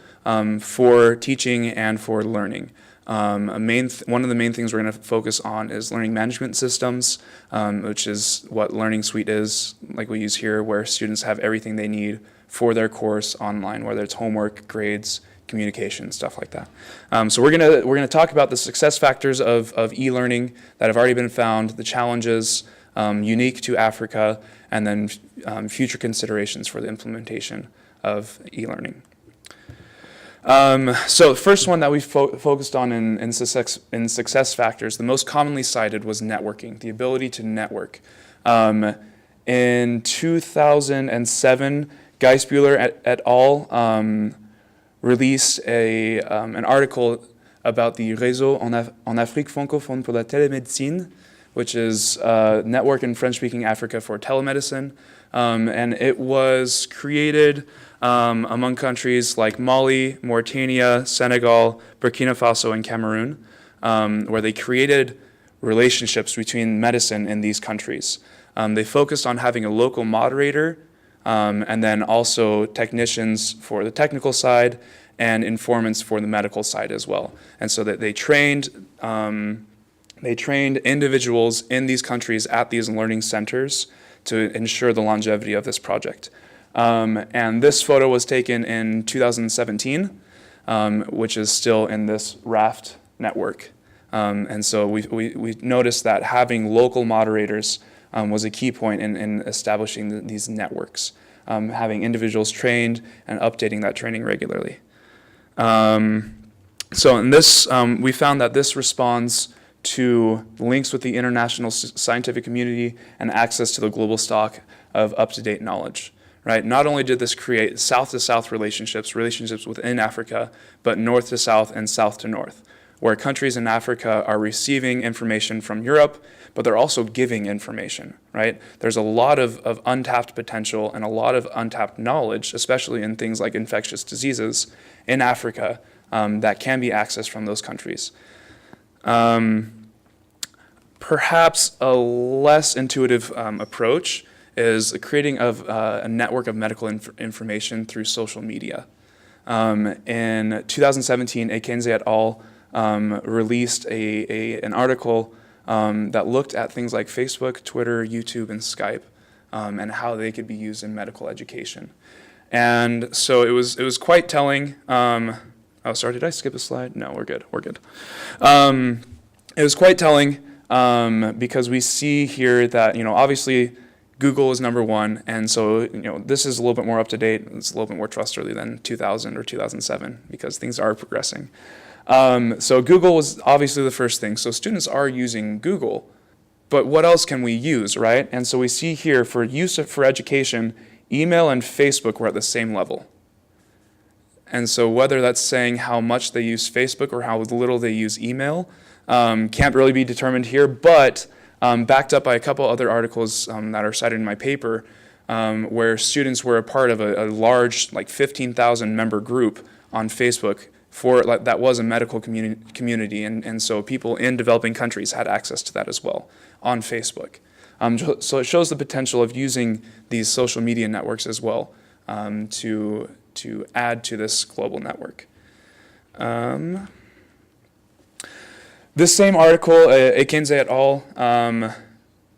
for teaching and for learning. One of the main things we're going to focus on is learning management systems, which is what Learning Suite is, like we use here, where students have everything they need for their course online, whether it's homework, grades, communication, stuff like that. So we're gonna talk about the success factors of e-learning that have already been found, the challenges unique to Africa, and then future considerations for the implementation of e-learning. So the first one that we focused on in success factors, the most commonly cited was networking, the ability to network. In 2007, Geisbuehler et al. Released an article about the Réseau en Afrique francophone pour la télémédecine, which is a network in French-speaking Africa for telemedicine. And it was created among countries like Mali, Mauritania, Senegal, Burkina Faso, and Cameroon, where they created relationships between medicine in these countries. They focused on having a local moderator, and then also technicians for the technical side and informants for the medical side as well. And so that they trained individuals in these countries at these learning centers to ensure the longevity of this project. And this photo was taken in 2017, which is still in this raft network. And so we noticed that having local moderators was a key point in establishing these networks, having individuals trained and updating that training regularly. So in this, we found that this responds to links with the international scientific community and access to the global stock of up-to-date knowledge. Right? Not only did this create south-to-south relationships within Africa, but north to south and south to north, where countries in Africa are receiving information from Europe, but they're also giving information, right? There's a lot of untapped potential and a lot of untapped knowledge, especially in things like infectious diseases in Africa, that can be accessed from those countries. Perhaps a less intuitive approach is creating a network of medical information through social media. In 2017, Ekenze et al. Released an article that looked at things like Facebook, Twitter, YouTube, and Skype, and how they could be used in medical education. And so it was quite telling. Oh, sorry, did I skip a slide? No, we're good. It was quite telling because we see here that, obviously Google is number one, and so this is a little bit more up to date. It's a little bit more trustworthy than 2000 or 2007 because things are progressing. So Google was obviously the first thing. So students are using Google, but what else can we use, right? And so we see here for use for education, email and Facebook were at the same level. And so whether that's saying how much they use Facebook or how little they use email can't really be determined here, but backed up by a couple other articles that are cited in my paper, where students were a part of a large, like 15,000 member group on Facebook that was a medical community, and so people in developing countries had access to that as well on Facebook. So it shows the potential of using these social media networks as well to add to this global network. This same article, Ekenze et al.,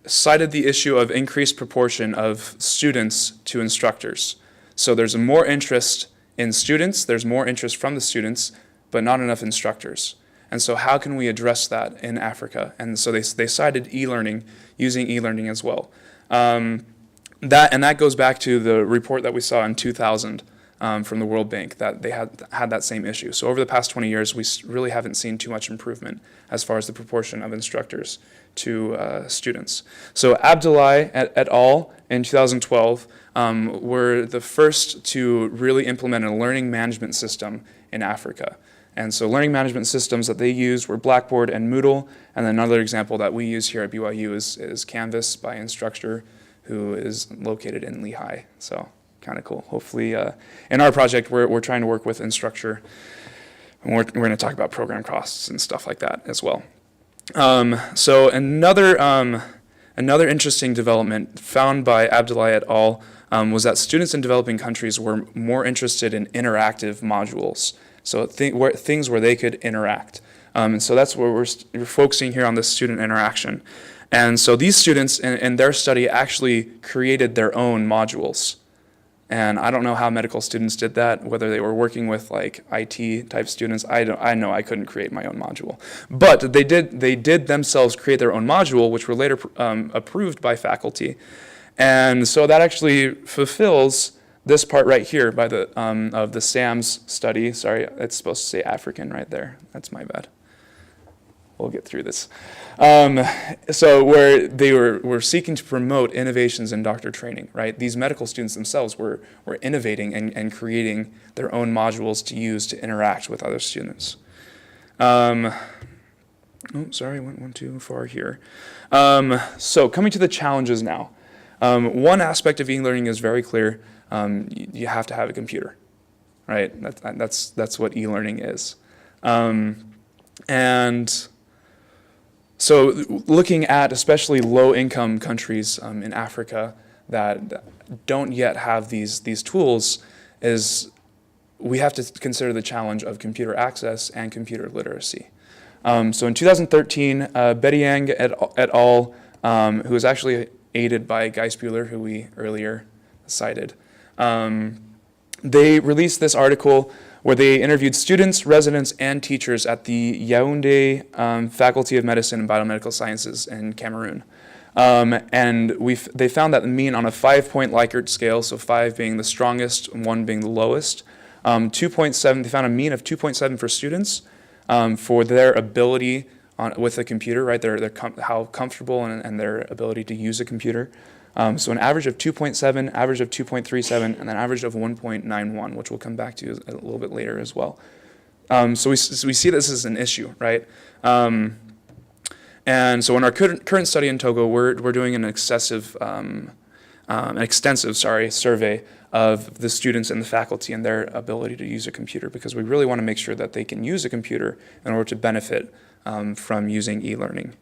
cited the issue of increased proportion of students to instructors. So there's more interest in students, there's more interest from the students, but not enough instructors. And so how can we address that in Africa? And so they cited e-learning, using e-learning as well. That goes back to the report that we saw in 2000 from the World Bank, that they had that same issue. So over the past 20 years, we really haven't seen too much improvement as far as the proportion of instructors to students. So Abdullahi et al. In 2012 were the first to really implement a learning management system in Africa. And so learning management systems that they used were Blackboard and Moodle, and then another example that we use here at BYU is Canvas by Instructure, who is located in Lehigh. So kind of cool. Hopefully, in our project, we're trying to work with Instructure, and we're going to talk about program costs and stuff like that as well. So another interesting development found by Abdullahi et al. Was that students in developing countries were more interested in interactive modules. So things where they could interact. And so that's where we're focusing here on this student interaction. And so these students in their study actually created their own modules. And I don't know how medical students did that, whether they were working with like IT type students. I know I couldn't create my own module. But they did themselves create their own module, which were later approved by faculty. And so that actually fulfills this part right here by the of the SAMS study. Sorry, it's supposed to say African right there. That's my bad. We'll get through this. So where they were seeking to promote innovations in doctor training, right? These medical students themselves were innovating and creating their own modules to use to interact with other students. Sorry, I went one too far here. So coming to the challenges now. One aspect of e-learning is very clear. You have to have a computer, right? That's what e-learning is. And so looking at especially low-income countries in Africa that don't yet have these tools, is we have to consider the challenge of computer access and computer literacy. So in 2013, Betty Yang et al., who was actually aided by Geisbuehler, who we earlier cited, they released this article where they interviewed students, residents, and teachers at the Yaoundé Faculty of Medicine and Biomedical Sciences in Cameroon. And they found that the mean on a 5-point Likert scale, so 5 being the strongest, 1 being the lowest, 2.7, they found a mean of 2.7 for students for their ability with a computer, right? How comfortable and their ability to use a computer. So an average of 2.7, average of 2.37, and an average of 1.91, which we'll come back to a little bit later as well. So we see this as an issue, right? And so in our current study in Togo, we're doing an extensive survey of the students and the faculty and their ability to use a computer, because we really want to make sure that they can use a computer in order to benefit from using e-learning.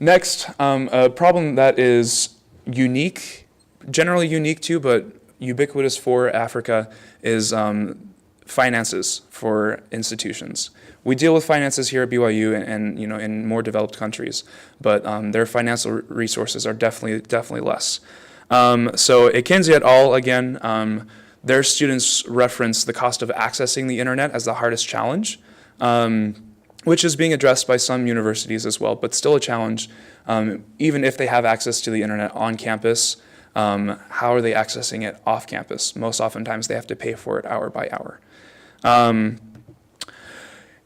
Next, a problem that is generally unique to, but ubiquitous for Africa is finances for institutions. We deal with finances here at BYU and in more developed countries, but their financial resources are definitely less. So Ekenzi et al., again, their students reference the cost of accessing the internet as the hardest challenge, which is being addressed by some universities as well, but still a challenge. Even if they have access to the internet on campus, how are they accessing it off campus? Most oftentimes they have to pay for it hour by hour.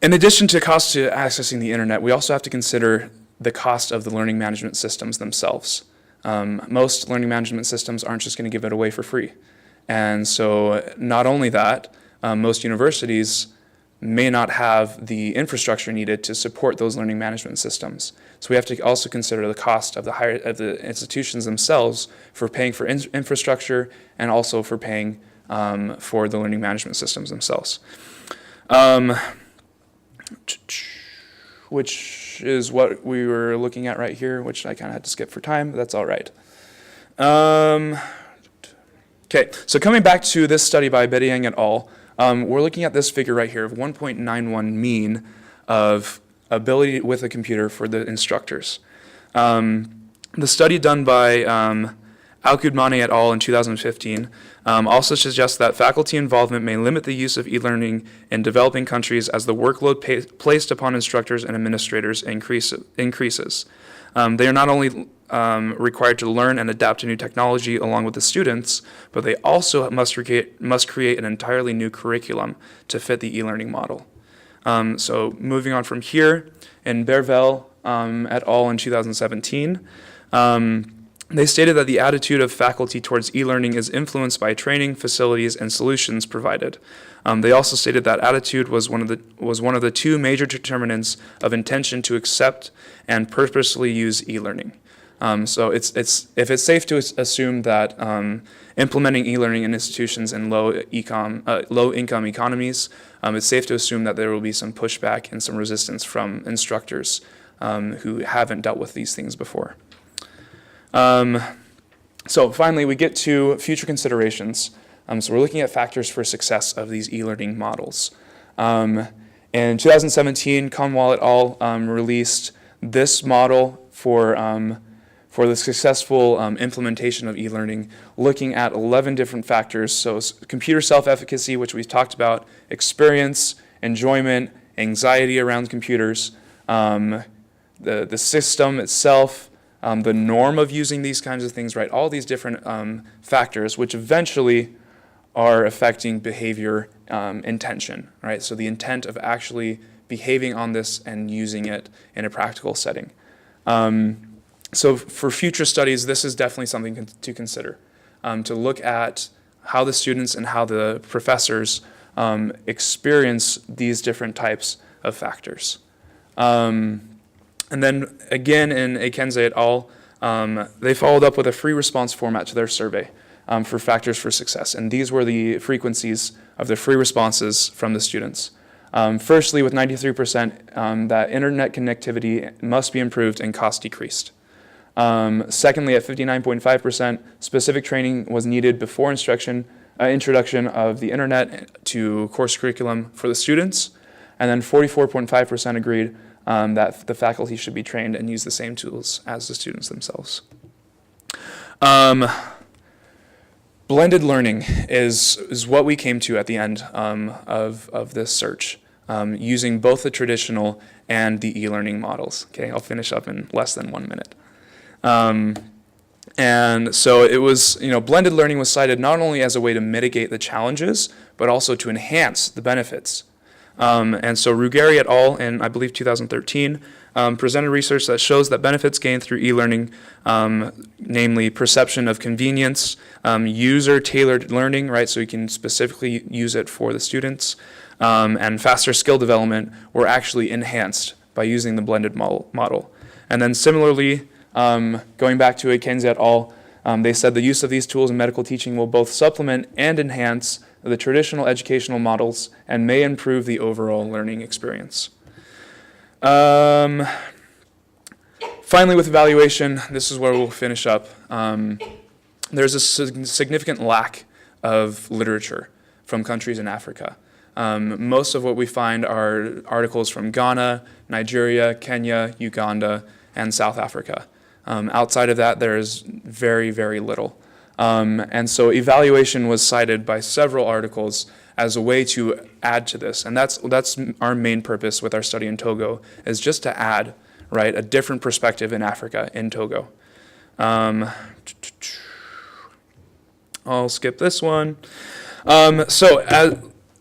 In addition to cost to accessing the internet, we also have to consider the cost of the learning management systems themselves. Most learning management systems aren't just going to give it away for free. And so not only that, most universities may not have the infrastructure needed to support those learning management systems. So we have to also consider the cost of the institutions themselves for paying for infrastructure and also for paying for the learning management systems themselves. Which is what we were looking at right here, which I kind of had to skip for time, but that's all right. Okay, so coming back to this study by Betty Yang et al., we're looking at this figure right here of 1.91 mean of ability with a computer for the instructors. The study done by Alkudmane et al. In 2015 also suggests that faculty involvement may limit the use of e-learning in developing countries as the workload placed upon instructors and administrators increases. They are not only required to learn and adapt to new technology along with the students, but they also must create an entirely new curriculum to fit the e-learning model. So moving on from here, in Bervel et al. In 2017, they stated that the attitude of faculty towards e-learning is influenced by training, facilities, and solutions provided. They also stated that attitude was one of the two major determinants of intention to accept and purposely use e-learning. So if it's safe to assume that implementing e-learning in institutions in low-income economies, it's safe to assume that there will be some pushback and some resistance from instructors who haven't dealt with these things before. So finally, we get to future considerations. So we're looking at factors for success of these e-learning models. In 2017, Conwall et al. Released this model for for the successful implementation of e-learning, looking at 11 different factors. So computer self-efficacy, which we've talked about, experience, enjoyment, anxiety around computers, the system itself, the norm of using these kinds of things, right? All these different factors, which eventually are affecting behavior intention, right? So the intent of actually behaving on this and using it in a practical setting. So for future studies, this is definitely something to consider, to look at how the students and how the professors experience these different types of factors. And then again in Akenze et al., they followed up with a free response format to their survey for factors for success. And these were the frequencies of the free responses from the students. Firstly, with 93%, that internet connectivity must be improved and cost decreased. Secondly, at 59.5%, specific training was needed before introduction of the internet to course curriculum for the students. And then 44.5% agreed that the faculty should be trained and use the same tools as the students themselves. Blended learning is what we came to at the end of this search, using both the traditional and the e-learning models. Okay, I'll finish up in less than 1 minute. And so it was, blended learning was cited not only as a way to mitigate the challenges, but also to enhance the benefits. And so Ruggeri et al. In, I believe, 2013, presented research that shows that benefits gained through e-learning, namely perception of convenience, user-tailored learning, right, so you can specifically use it for the students, and faster skill development were actually enhanced by using the blended model. And then similarly, going back to Akenze et al., they said the use of these tools in medical teaching will both supplement and enhance the traditional educational models and may improve the overall learning experience. Finally, with evaluation, this is where we'll finish up. There's a significant lack of literature from countries in Africa. Most of what we find are articles from Ghana, Nigeria, Kenya, Uganda, and South Africa. Outside of that, there is very, very little. And so evaluation was cited by several articles as a way to add to this. And that's our main purpose with our study in Togo, is just to add, right, a different perspective in Africa, in Togo. I'll skip this one.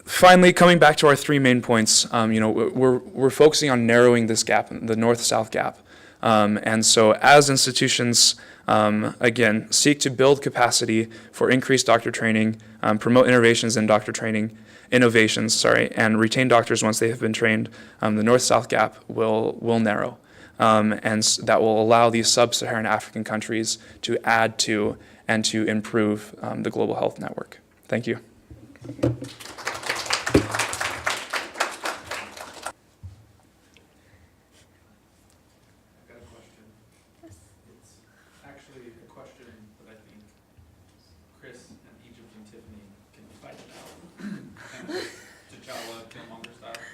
Finally, coming back to our three main points, we're focusing on narrowing this gap, the north-south gap. And so as institutions, again, seek to build capacity for increased doctor training, promote innovations in doctor training, and retain doctors once they have been trained, the north-south gap will narrow. And that will allow these sub-Saharan African countries to add to and to improve the global health network. Thank you.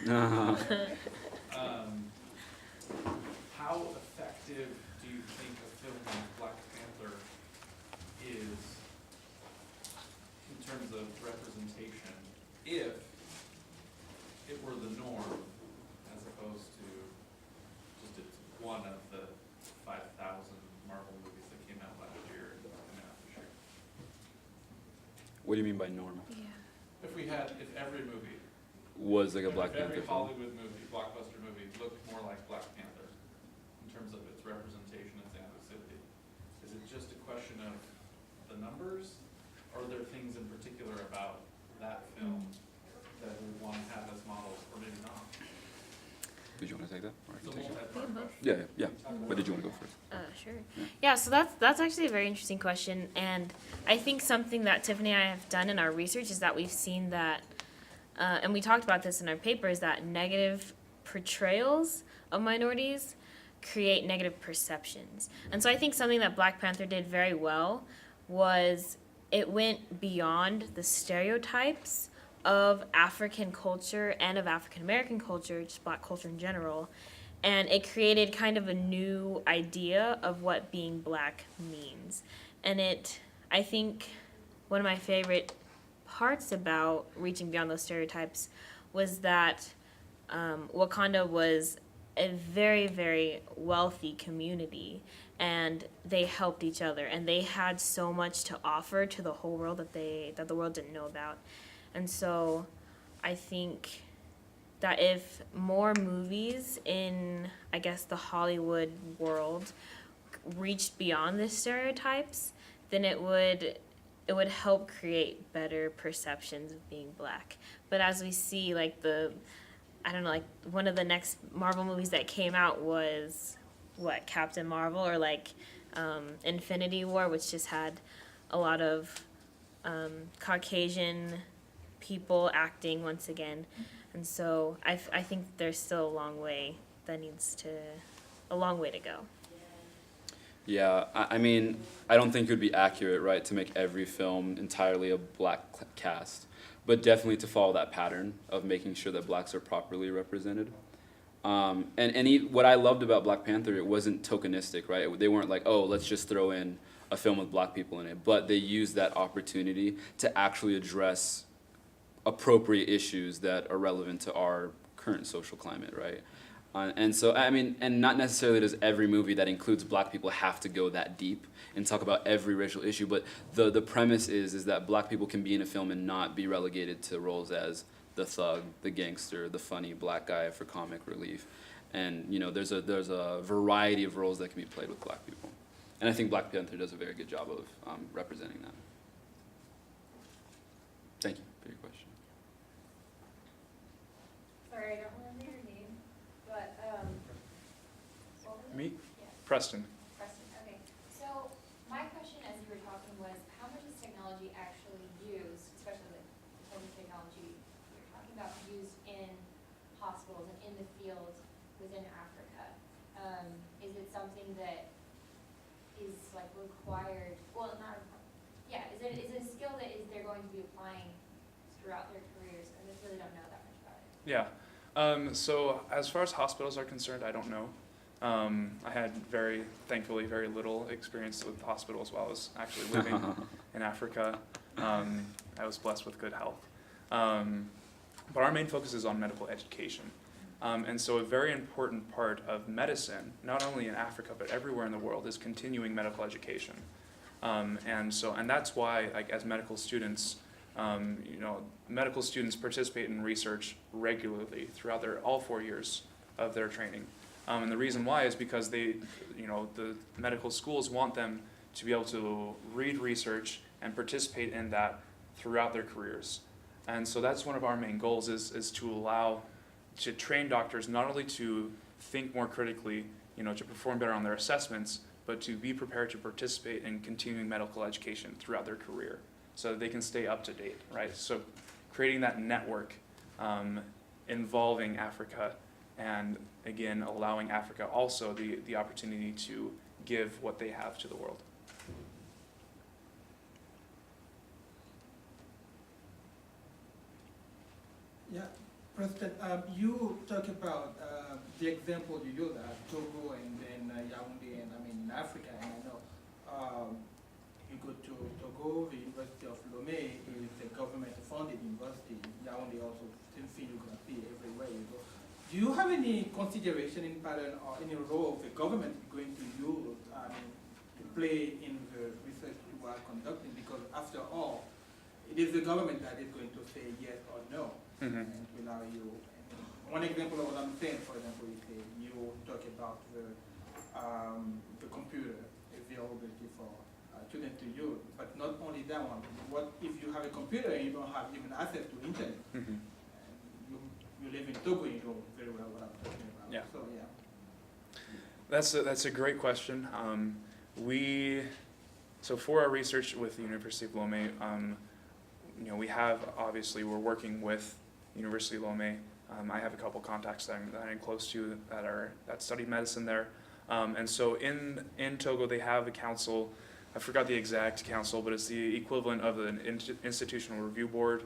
Uh-huh. How effective do you think a film like Black Panther is in terms of representation if it were the norm as opposed to just one of the 5,000 Marvel movies that came out last year and coming out this year? What do you mean by norm? If every movie Was like a Black Panther every film? Hollywood movie, blockbuster movie, looked more like Black Panther in terms of its representation, its inclusivity. Is it just a question of the numbers, or are there things in particular about that film that we want to have as models, or maybe not? Did you want to take that? Or I can It's a take it. multi-part question. Yeah. But did you want to go first? Sure. Yeah, so that's actually a very interesting question, and I think something that Tiffany and I have done in our research is that we've seen that, and we talked about this in our paper, is that negative portrayals of minorities create negative perceptions. And so I think something that Black Panther did very well was it went beyond the stereotypes of African culture and of African American culture, just Black culture in general, And it created kind of a new idea of what being black means. And I think one of my favorite parts about reaching beyond those stereotypes was that Wakanda was a very, very wealthy community, and they helped each other, and they had so much to offer to the whole world that the world didn't know about. And so I think that if more movies in, I guess, the Hollywood world reached beyond the stereotypes, then it would help create better perceptions of being black. But as we see, like one of the next Marvel movies that came out was Captain Marvel, or Infinity War, which just had a lot of Caucasian people acting once again. And so I think there's still a long way to go. Yeah, I mean, I don't think it would be accurate, right, to make every film entirely a black cast, but definitely to follow that pattern of making sure that blacks are properly represented. What I loved about Black Panther, it wasn't tokenistic, right? They weren't like, oh, let's just throw in a film with black people in it, but they used that opportunity to actually address appropriate issues that are relevant to our current social climate, right? And so, I mean, and not necessarily does every movie that includes black people have to go that deep and talk about every racial issue, but the premise is that black people can be in a film and not be relegated to roles as the thug, the gangster, the funny black guy for comic relief. And, you know, there's a variety of roles that can be played with black people. And I think Black Panther does a very good job of representing that. Thank you for your question. Sorry, I don't remember your name, but Me? Yeah. Preston. Preston. Okay. So my question, as you were talking, was how much is technology actually used, especially like the type of technology you're talking about, used in hospitals and in the field within Africa? Is it something that is like required? Well, not. Yeah. Is it a skill that they're going to be applying throughout their careers? I just really don't know that much about it. Yeah. So as far as hospitals are concerned, I don't know. I had thankfully, very little experience with hospitals while I was actually living in Africa. I was blessed with good health. But our main focus is on medical education. And so a very important part of medicine, not only in Africa, but everywhere in the world, is continuing medical education. And that's why, like, as medical students, medical students participate in research regularly throughout all 4 years of their training. And the reason why is because the medical schools want them to be able to read research and participate in that throughout their careers. And so that's one of our main goals is to train doctors not only to think more critically, to perform better on their assessments, but to be prepared to participate in continuing medical education throughout their career, so that they can stay up to date, right? So creating that network involving Africa, and again, allowing Africa also the opportunity to give what they have to the world. Yeah, Preston, you talk about the example you use, Togo and then Yaoundé, and I mean in Africa, and I know you go to Togo, the University of Lomé is a government-funded university. Yaoundé also, same thing, you're going to pay everywhere you go. Do you have any consideration in pattern or any role the government is going to use to play in the research you are conducting? Because after all, it is the government that is going to say yes or no. Mm-hmm. And will allow you. One example of what I'm saying, for example, is you talk about the computer availability for students to use, but not only that one. What if you have a computer and you don't have even access to internet? Mm-hmm. You live in Togo, you know very well what I'm talking about. Yeah. So yeah. That's a great question. So for our research with the University of Lomé, we're working with University of Lomé. I have a couple contacts that I'm close to that studied medicine there. And so in Togo, they have a council. I forgot the exact council, but it's the equivalent of an institutional review board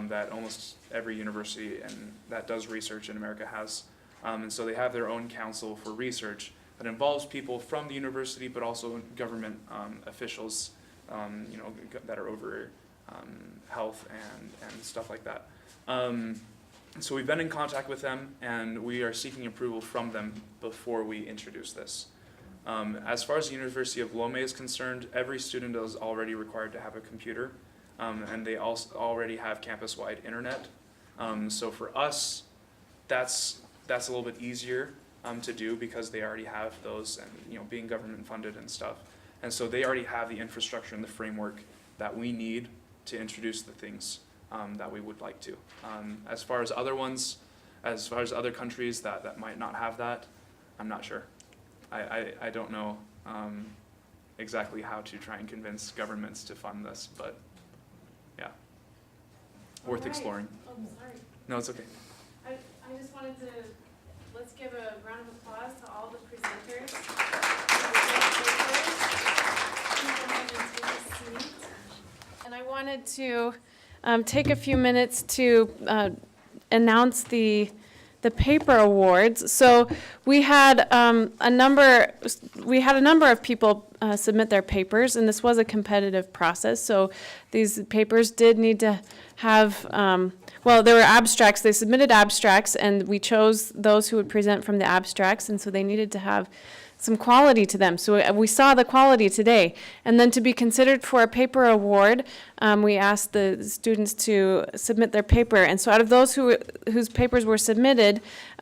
that almost every university and that does research in America has. And so they have their own council for research that involves people from the university, but also government officials, that are over health and stuff like that. So we've been in contact with them, and we are seeking approval from them before we introduce this. As far as the University of Lomé is concerned, every student is already required to have a computer, and they also already have campus-wide internet. So for us, that's a little bit easier to do because they already have those, and being government funded and stuff. And so they already have the infrastructure and the framework that we need to introduce the things that we would like to. As far as other countries that might not have that, I'm not sure. I don't know exactly how to try and convince governments to fund this, but yeah, worth exploring. Oh, sorry. No, it's okay. I just wanted to, let's give a round of applause to all the presenters. And I wanted to take a few minutes to announce the paper awards. So we had a number of people submit their papers, and this was a competitive process. So these papers did need to have, there were abstracts. They submitted abstracts, and we chose those who would present from the abstracts, and so they needed to have some quality to them. So we saw the quality today. And then to be considered for a paper award, we asked the students to submit their paper. And so out of those whose papers were submitted,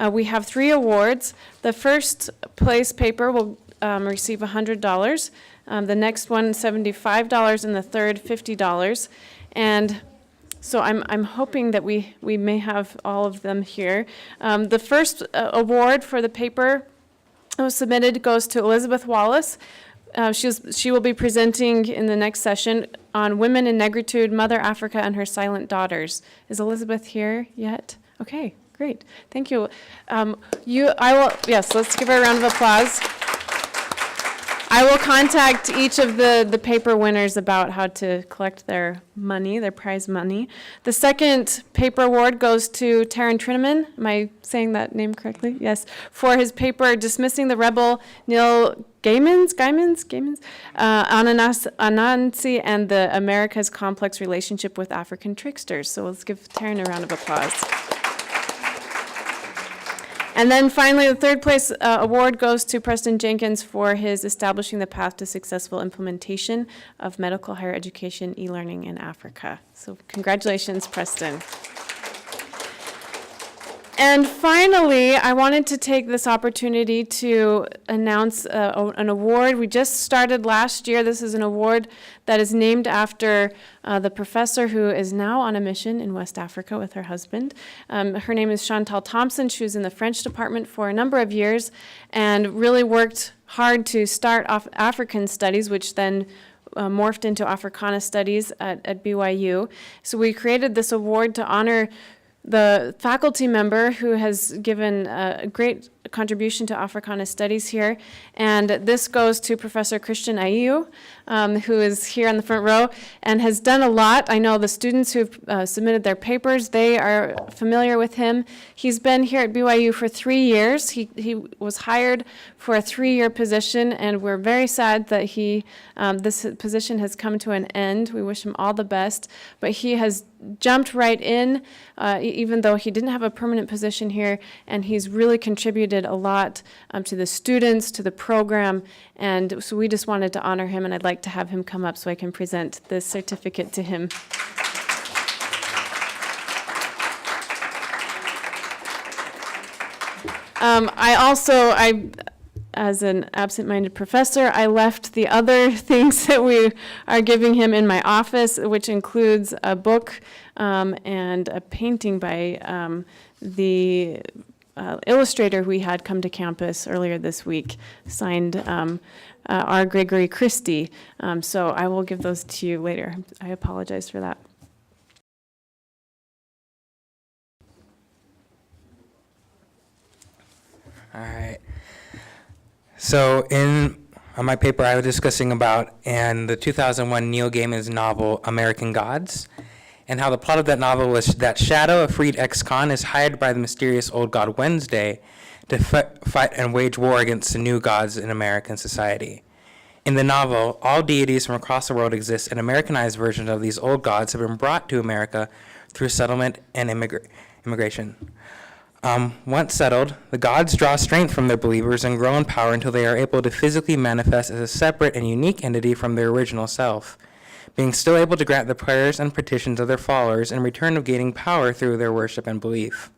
we have 3 awards. The first place paper will receive $100. The next one, $75, and the third, $50. And so I'm hoping that we may have all of them here. The first award for the paper that was submitted goes to Elizabeth Wallace. She will be presenting in the next session on Women in Negritude, Mother Africa and Her Silent Daughters. Is Elizabeth here yet? Okay, great. Thank you. Let's give her a round of applause. I will contact each of the paper winners about how to collect their money, their prize money. The second paper award goes to Taran Trinnaman. Am I saying that name correctly? Yes. For his paper, Dismissing the Rebel Neil Gaiman's Anansi and the America's Complex Relationship with African Tricksters. So let's give Taran a round of applause. And then finally, the third place award goes to Preston Jenkins for his Establishing the Path to Successful Implementation of Medical Higher Education eLearning in Africa. So congratulations, Preston. And finally, I wanted to take this opportunity to announce an award. We just started last year. This is an award that is named after the professor who is now on a mission in West Africa with her husband. Her name is Chantal Thompson. She was in the French department for a number of years and really worked hard to start off African Studies, which then morphed into Africana Studies at BYU. So we created this award to honor the faculty member who has given a great contribution to Africana Studies here. And this goes to Professor Christian Ahihou, who is here on the front row and has done a lot. I know the students who've submitted their papers, they are familiar with him. He's been here at BYU for 3 years. He was hired for a 3-year position, and we're very sad that this position has come to an end. We wish him all the best, but he has jumped right in, even though he didn't have a permanent position here, and he's really contributed a lot to the students, to the program, and so we just wanted to honor him, and I'd like to have him come up so I can present this certificate to him. As an absent-minded professor, I left the other things that we are giving him in my office, which includes a book and a painting by the illustrator we had come to campus earlier this week, signed R. Gregory Christie. So I will give those to you later. I apologize for that. All right. So in my paper, I was discussing about the 2001 Neil Gaiman's novel American Gods, and how the plot of that novel was that Shadow, a freed ex-con, is hired by the mysterious old god Wednesday to fight and wage war against the new gods in American society. In the novel, all deities from across the world exist, and Americanized versions of these old gods have been brought to America through settlement and immigration. Once settled, the gods draw strength from their believers and grow in power until they are able to physically manifest as a separate and unique entity from their original self, being still able to grant the prayers and petitions of their followers in return of gaining power through their worship and belief.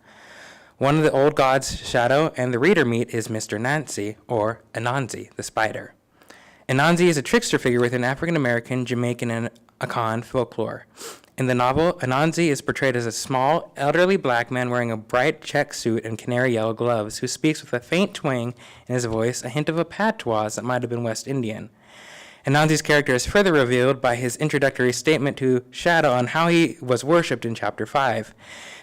One of the old gods Shadow and the reader meet is Mr. Nancy, or Anansi, the spider. Anansi is a trickster figure within African American, Jamaican, and Akan folklore. In the novel, Anansi is portrayed as a small, elderly black man wearing a bright check suit and canary yellow gloves, who speaks with a faint twang in his voice, a hint of a patois that might have been West Indian. Anansi's character is further revealed by his introductory statement to Shadow on how he was worshipped in Chapter 5.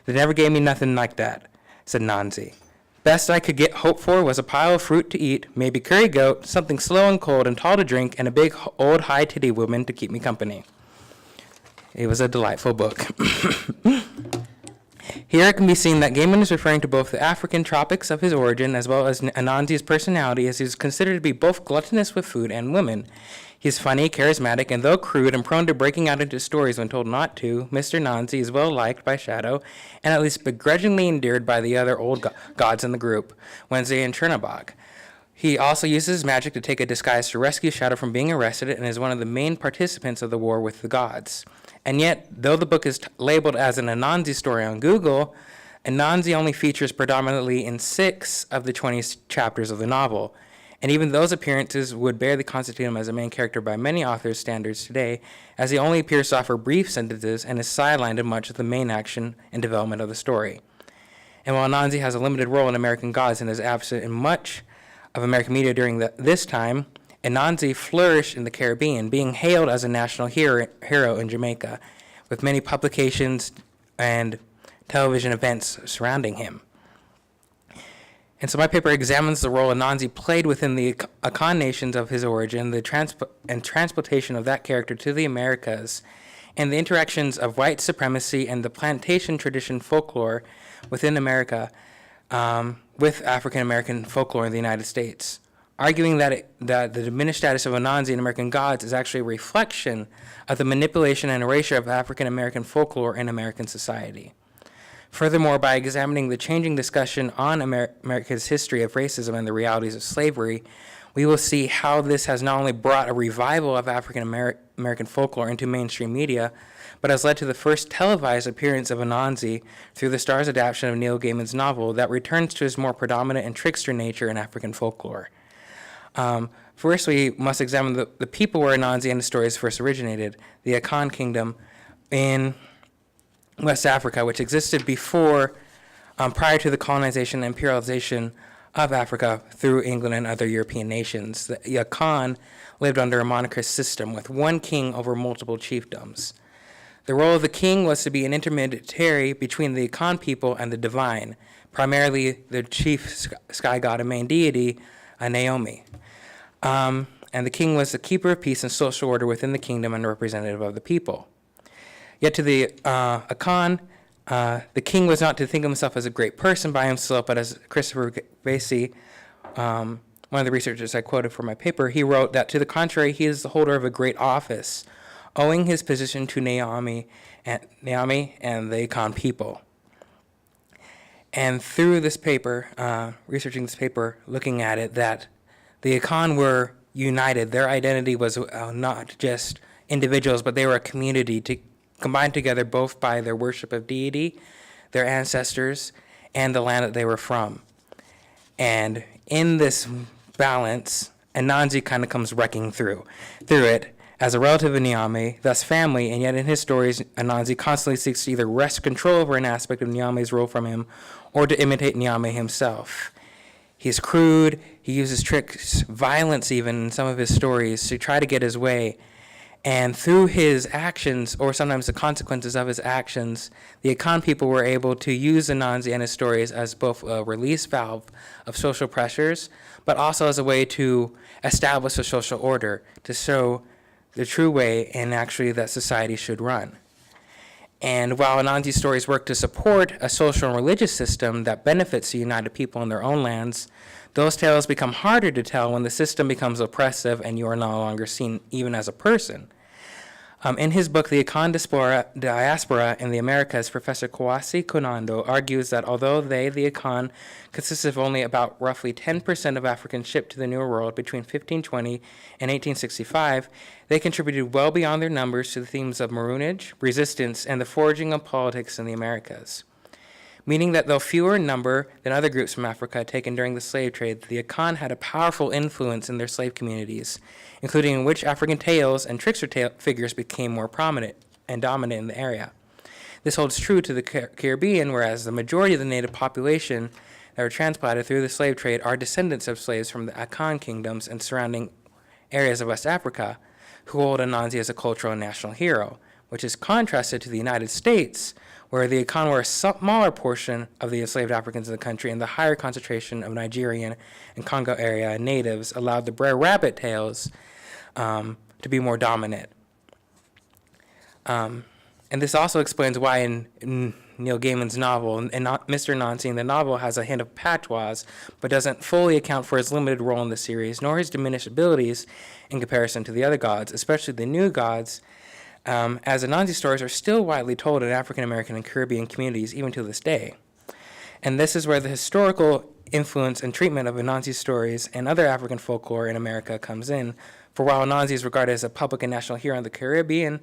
"They never gave me nothing like that," said Anansi. "Best I could hope for was a pile of fruit to eat, maybe curry goat, something slow and cold and tall to drink, and a big old high-titty woman to keep me company." It was a delightful book. Here it can be seen that Gaiman is referring to both the African tropics of his origin as well as Anansi's personality, as he is considered to be both gluttonous with food and women. He is funny, charismatic, and though crude and prone to breaking out into stories when told not to, Mr. Nancy is well liked by Shadow and at least begrudgingly endeared by the other old gods in the group, Wednesday and Trinnaman. He also uses magic to take a disguise to rescue Shadow from being arrested and is one of the main participants of the war with the gods. And yet, though the book is labeled as an Anansi story on Google, Anansi only features predominantly in 6 of the 20 chapters of the novel. And even those appearances would barely constitute him as a main character by many authors' standards today, as he only appears to offer brief sentences and is sidelined in much of the main action and development of the story. And while Anansi has a limited role in American Gods and is absent in much of American media during this time, Anansi flourished in the Caribbean, being hailed as a national hero in Jamaica, with many publications and television events surrounding him. And so my paper examines the role Anansi played within the Akan nations of his origin, the transportation of that character to the Americas, and the interactions of white supremacy and the plantation tradition folklore within America with African American folklore in the United States, arguing that the diminished status of Anansi in American Gods is actually a reflection of the manipulation and erasure of African American folklore in American society. Furthermore, by examining the changing discussion on America's history of racism and the realities of slavery, we will see how this has not only brought a revival of African American folklore into mainstream media, but has led to the first televised appearance of Anansi through the Starz adaptation of Neil Gaiman's novel that returns to his more predominant and trickster nature in African folklore. First, we must examine the people where Anansi and his stories first originated, the Akan kingdom in West Africa, which existed before, prior to the colonization and imperialization of Africa through England and other European nations. The Akan lived under a monarchist system with one king over multiple chiefdoms. The role of the king was to be an intermediary between the Akan people and the divine, primarily the chief sky god and main deity, Naomi. And the king was the keeper of peace and social order within the kingdom and representative of the people. Yet to the Akan, the king was not to think of himself as a great person by himself, but as Christopher Vasey, one of the researchers I quoted for my paper, he wrote that to the contrary, he is the holder of a great office, owing his position to Naomi and the Akan people. And through this paper, researching this paper, looking at it, that the Akan were united. Their identity was not just individuals, but they were a community combined together both by their worship of deity, their ancestors, and the land that they were from. And in this balance, Anansi kind of comes wrecking through it as a relative of Naomi, thus family, and yet in his stories, Anansi constantly seeks to either wrest control over an aspect of Naomi's role from him or to imitate Naomi himself. He's crude, he uses tricks, violence even in some of his stories to try to get his way. And through his actions, or sometimes the consequences of his actions, the Akan people were able to use Anansi and his stories as both a release valve of social pressures, but also as a way to establish a social order, to show the true way and actually that society should run. And while Anansi's stories work to support a social and religious system that benefits the united people in their own lands, those tales become harder to tell when the system becomes oppressive and you are no longer seen even as a person. In his book, The Akan Diaspora in the Americas, Professor Kwasi Konando argues that although they, the Akan, consist of only about roughly 10% of Africans shipped to the New World between 1520 and 1865, they contributed well beyond their numbers to the themes of maroonage, resistance, and the forging of politics in the Americas. Meaning that though fewer in number than other groups from Africa taken during the slave trade, the Akan had a powerful influence in their slave communities, including in which African tales and trickster figures became more prominent and dominant in the area. This holds true to the Caribbean, whereas the majority of the native population that were transplanted through the slave trade are descendants of slaves from the Akan kingdoms and surrounding areas of West Africa, who hold Anansi as a cultural and national hero, which is contrasted to the United States, where the Akan were a smaller portion of the enslaved Africans in the country, and the higher concentration of Nigerian and Congo area natives allowed the Brer Rabbit tales to be more dominant. And this also explains why in Neil Gaiman's novel, and Mr. Anansi in the novel has a hint of patois, but doesn't fully account for his limited role in the series, nor his diminished abilities in comparison to the other gods, especially the new gods, as Anansi stories are still widely told in African American and Caribbean communities even to this day. And this is where the historical influence and treatment of Anansi stories and other African folklore in America comes in. For while Anansi is regarded as a public and national hero in the Caribbean,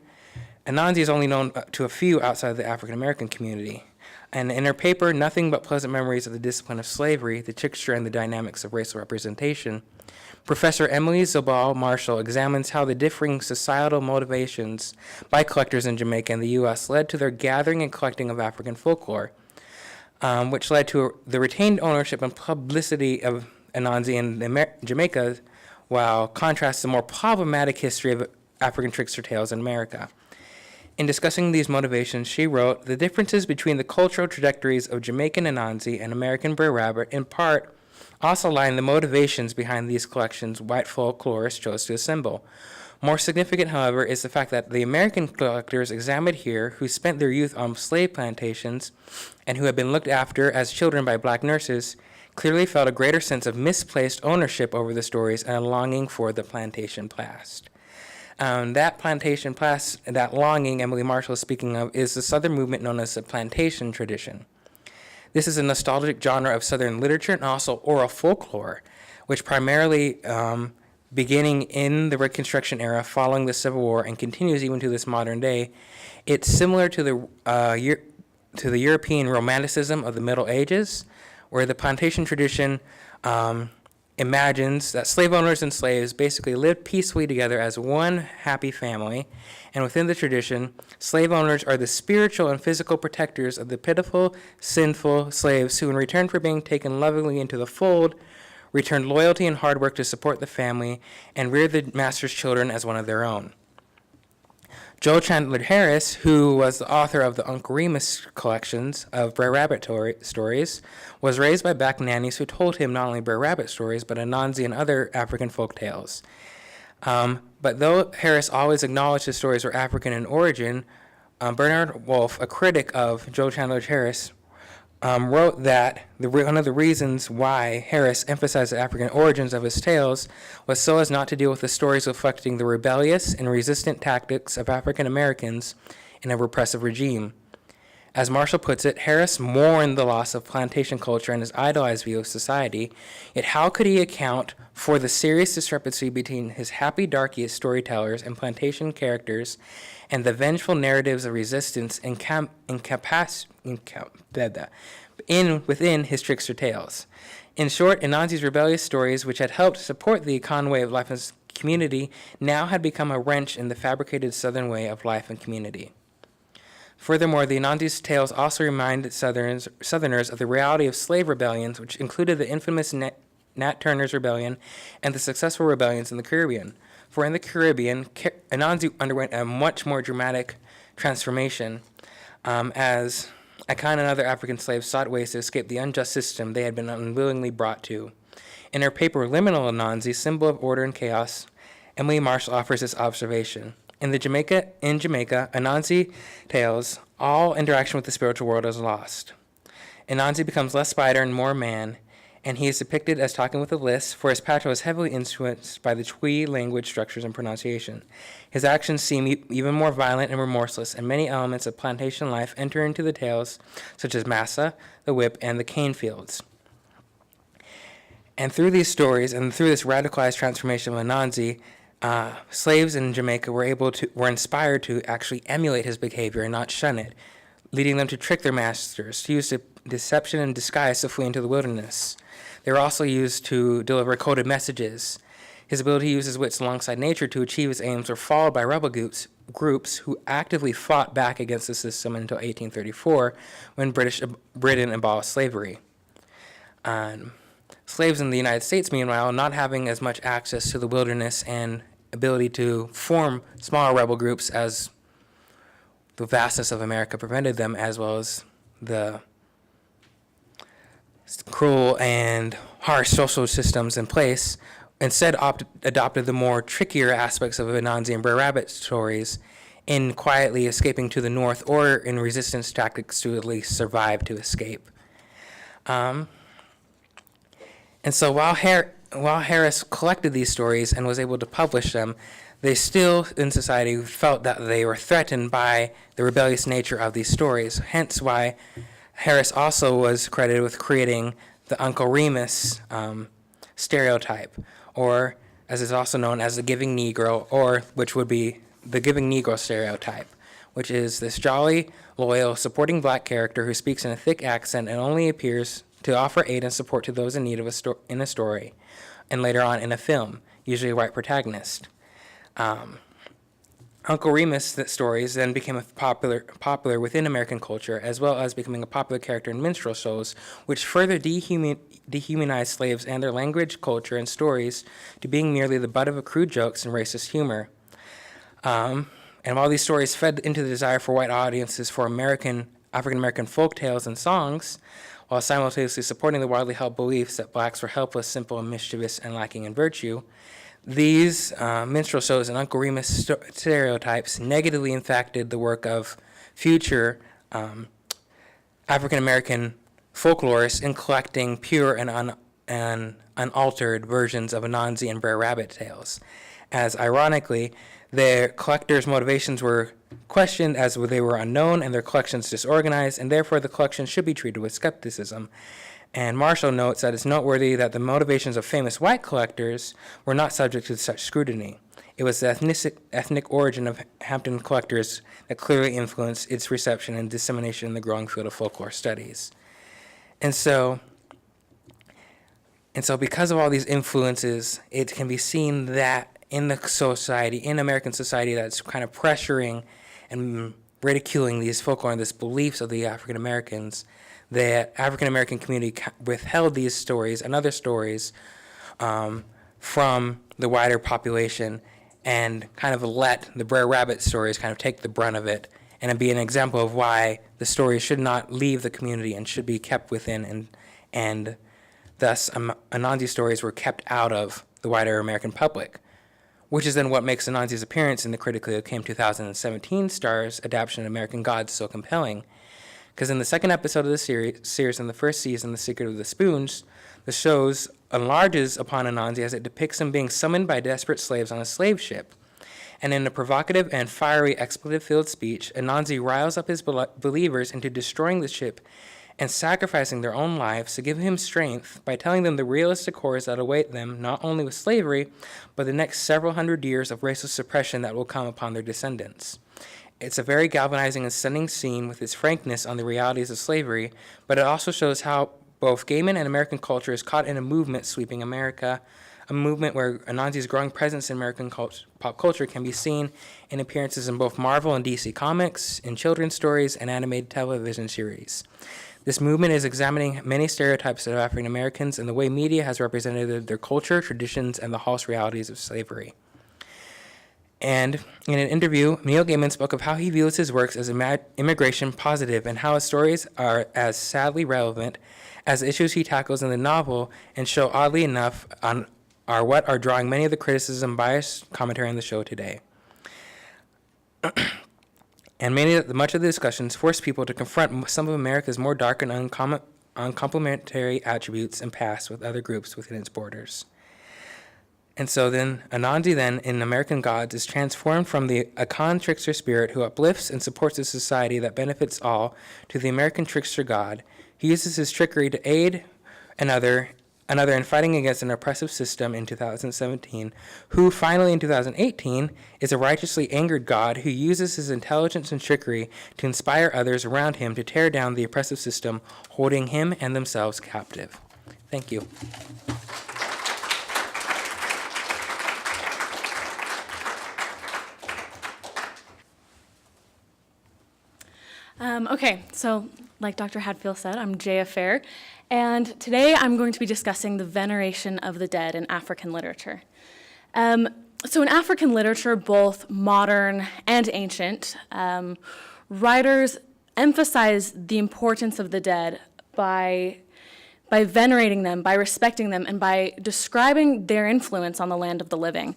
Anansi is only known to a few outside of the African American community. And in her paper, Nothing But Pleasant Memories of the Discipline of Slavery, the Trickster and the Dynamics of Racial Representation, Professor Emily Zobal Marshall examines how the differing societal motivations by collectors in Jamaica and the U.S. led to their gathering and collecting of African folklore, which led to the retained ownership and publicity of Anansi in Jamaica, while contrasts the more problematic history of African trickster tales in America. In discussing these motivations, she wrote, "The differences between the cultural trajectories of Jamaican Anansi and American Brer Rabbit in part also lie in the motivations behind these collections white folklorists chose to assemble. More significant, however, is the fact that the American collectors examined here, who spent their youth on slave plantations and who had been looked after as children by black nurses, clearly felt a greater sense of misplaced ownership over the stories and a longing for the plantation past." That plantation past, that longing Emily Marshall is speaking of, is the Southern movement known as the plantation tradition. This is a nostalgic genre of Southern literature and also oral folklore, which primarily beginning in the Reconstruction era following the Civil War and continues even to this modern day. It's similar to the European Romanticism of the Middle Ages, where the plantation tradition imagines that slave owners and slaves basically lived peacefully together as one happy family, and within the tradition, slave owners are the spiritual and physical protectors of the pitiful, sinful slaves who, in return for being taken lovingly into the fold, returned loyalty and hard work to support the family and rear the master's children as one of their own. Joe Chandler Harris, who was the author of the Uncle Remus collections of Brer Rabbit stories, was raised by black nannies who told him not only Brer Rabbit stories, but Anansi and other African folk tales. But though Harris always acknowledged his stories were African in origin, Bernard Wolfe, a critic of Joe Chandler Harris, wrote that one of the reasons why Harris emphasized the African origins of his tales was so as not to deal with the stories reflecting the rebellious and resistant tactics of African Americans in a repressive regime. As Marshall puts it, Harris mourned the loss of plantation culture and his idolized view of society, yet how could he account for the serious discrepancy between his happy darky storytellers and plantation characters and the vengeful narratives of resistance within his trickster tales? In short, Anansi's rebellious stories, which had helped support the Akan way of life in his community, now had become a wrench in the fabricated Southern way of life and community. Furthermore, the Anansi's tales also reminded Southerners of the reality of slave rebellions, which included the infamous Nat Turner's Rebellion and the successful rebellions in the Caribbean. For in the Caribbean, Anansi underwent a much more dramatic transformation as Akan and other African slaves sought ways to escape the unjust system they had been unwillingly brought to. In her paper Liminal Anansi, Symbol of Order and Chaos, Emily Marshall offers this observation. In Jamaica, Anansi tales, all interaction with the spiritual world is lost. Anansi becomes less spider and more man, and he is depicted as talking with a lisp, for his patois is heavily influenced by the Twi language structures and pronunciation. His actions seem even more violent and remorseless, and many elements of plantation life enter into the tales, such as massa, the whip, and the cane fields. And through these stories, and through this radicalized transformation of Anansi, slaves in Jamaica were inspired to actually emulate his behavior and not shun it, leading them to trick their masters, to use deception and disguise to flee into the wilderness. They were also used to deliver coded messages. His ability to use his wits alongside nature to achieve his aims were followed by rebel groups who actively fought back against the system until 1834, when Britain abolished slavery. Slaves in the United States, meanwhile, not having as much access to the wilderness and ability to form smaller rebel groups as the vastness of America prevented them, as well as the cruel and harsh social systems in place, instead adopted the more trickier aspects of Anansi and Brer Rabbit stories in quietly escaping to the north or in resistance tactics to at least survive to escape. And so while Harris collected these stories and was able to publish them, they still, in society, felt that they were threatened by the rebellious nature of these stories, hence why Harris also was credited with creating the Uncle Remus stereotype, or as is also known as the Giving Negro, or which would be the Giving Negro stereotype, which is this jolly, loyal, supporting black character who speaks in a thick accent and only appears to offer aid and support to those in need of in a story, and later on in a film, usually a white protagonist. Uncle Remus stories then became popular within American culture, as well as becoming a popular character in minstrel shows, which further dehumanized slaves and their language, culture, and stories to being merely the butt of crude jokes and racist humor. And while these stories fed into the desire for white audiences for African-American folk tales and songs, while simultaneously supporting the widely held beliefs that blacks were helpless, simple, and mischievous, and lacking in virtue, these minstrel shows and Uncle Remus stereotypes negatively impacted the work of future African-American folklorists in collecting pure and unaltered versions of Anansi and Brer Rabbit tales, as ironically, their collectors' motivations were questioned as they were unknown and their collections disorganized, and therefore the collection should be treated with skepticism. And Marshall notes that it's noteworthy that the motivations of famous white collectors were not subject to such scrutiny. It was the ethnic origin of Hampton collectors that clearly influenced its reception and dissemination in the growing field of folklore studies. And so because of all these influences, it can be seen that in the society, in American society, that's kind of pressuring and ridiculing these folklore and these beliefs of the African Americans, the African American community withheld these stories and other stories from the wider population and kind of let the Brer Rabbit stories kind of take the brunt of it and be an example of why the stories should not leave the community and should be kept within, and thus Anansi stories were kept out of the wider American public, which is then what makes Anansi's appearance in the critically acclaimed 2017 Starz adaptation of American Gods so compelling. Because in the second episode of the series in the first season, The Secret of the Spoons, the show enlarges upon Anansi as it depicts him being summoned by desperate slaves on a slave ship. And in a provocative and fiery expletive-filled speech, Anansi riles up his believers into destroying the ship and sacrificing their own lives to give him strength by telling them the realistic horrors that await them, not only with slavery, but the next several hundred years of racial suppression that will come upon their descendants. It's a very galvanizing and stunning scene with its frankness on the realities of slavery, but it also shows how both Gaiman and American culture is caught in a movement sweeping America, a movement where Anansi's growing presence in American pop culture can be seen in appearances in both Marvel and DC comics, in children's stories, and animated television series. This movement is examining many stereotypes of African Americans and the way media has represented their culture, traditions, and the harsh realities of slavery. And in an interview, Neil Gaiman spoke of how he views his works as immigration positive and how his stories are as sadly relevant as the issues he tackles in the novel, and show, oddly enough, are what are drawing many of the criticism, bias, commentary on the show today. And much of the discussions forced people to confront some of America's more dark and uncomplimentary attributes and past with other groups within its borders. And so then, Anansi then, in American Gods, is transformed from the African trickster spirit who uplifts and supports a society that benefits all to the American trickster god. He uses his trickery to aid another in fighting against an oppressive system in 2017, who finally in 2018 is a righteously angered god who uses his intelligence and trickery to inspire others around him to tear down the oppressive system, holding him and themselves captive. Thank you. Okay, so like Dr. Hadfield said, I'm Jaya Fair, and today I'm going to be discussing the veneration of the dead in African literature. So in African literature, both modern and ancient, writers emphasize the importance of the dead by venerating them, by respecting them, and by describing their influence on the land of the living.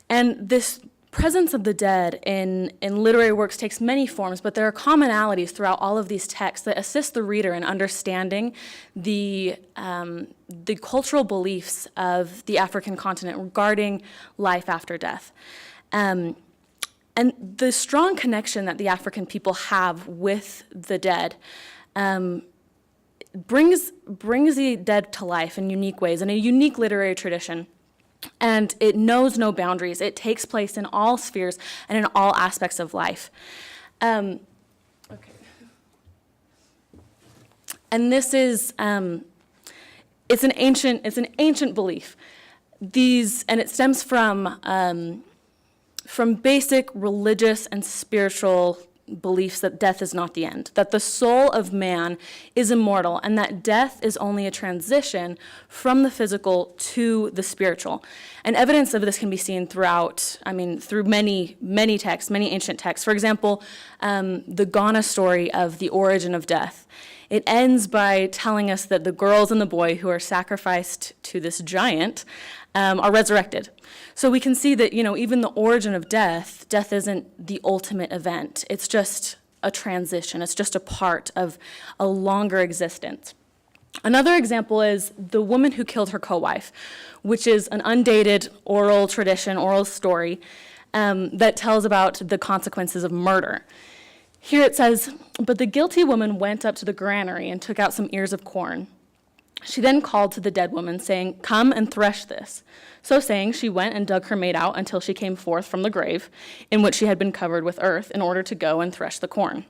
And this presence of the dead in literary works takes many forms, but there are commonalities throughout all of these texts that assist the reader in understanding the cultural beliefs of the African continent regarding life after death. And the strong connection that the African people have with the dead brings the dead to life in unique ways, in a unique literary tradition. And it knows no boundaries. It takes place in all spheres and in all aspects of life. And this is it's an ancient belief. And it stems from basic religious and spiritual beliefs that death is not the end, that the soul of man is immortal, and that death is only a transition from the physical to the spiritual. And evidence of this can be seen through many texts, many ancient texts. For example, the Ghana story of the origin of death. It ends by telling us that the girls and the boy who are sacrificed to this giant are resurrected. So we can see that, even the origin of death isn't the ultimate event. It's just a transition. It's just a part of a longer existence. Another example is the woman who killed her co-wife, which is an undated oral story that tells about the consequences of murder. Here it says, "But the guilty woman went up to the granary and took out some ears of corn. She then called to the dead woman, saying, 'Come and thresh this.' So saying, she went and dug her mate out until she came forth from the grave, in which she had been covered with earth, in order to go and thresh the corn."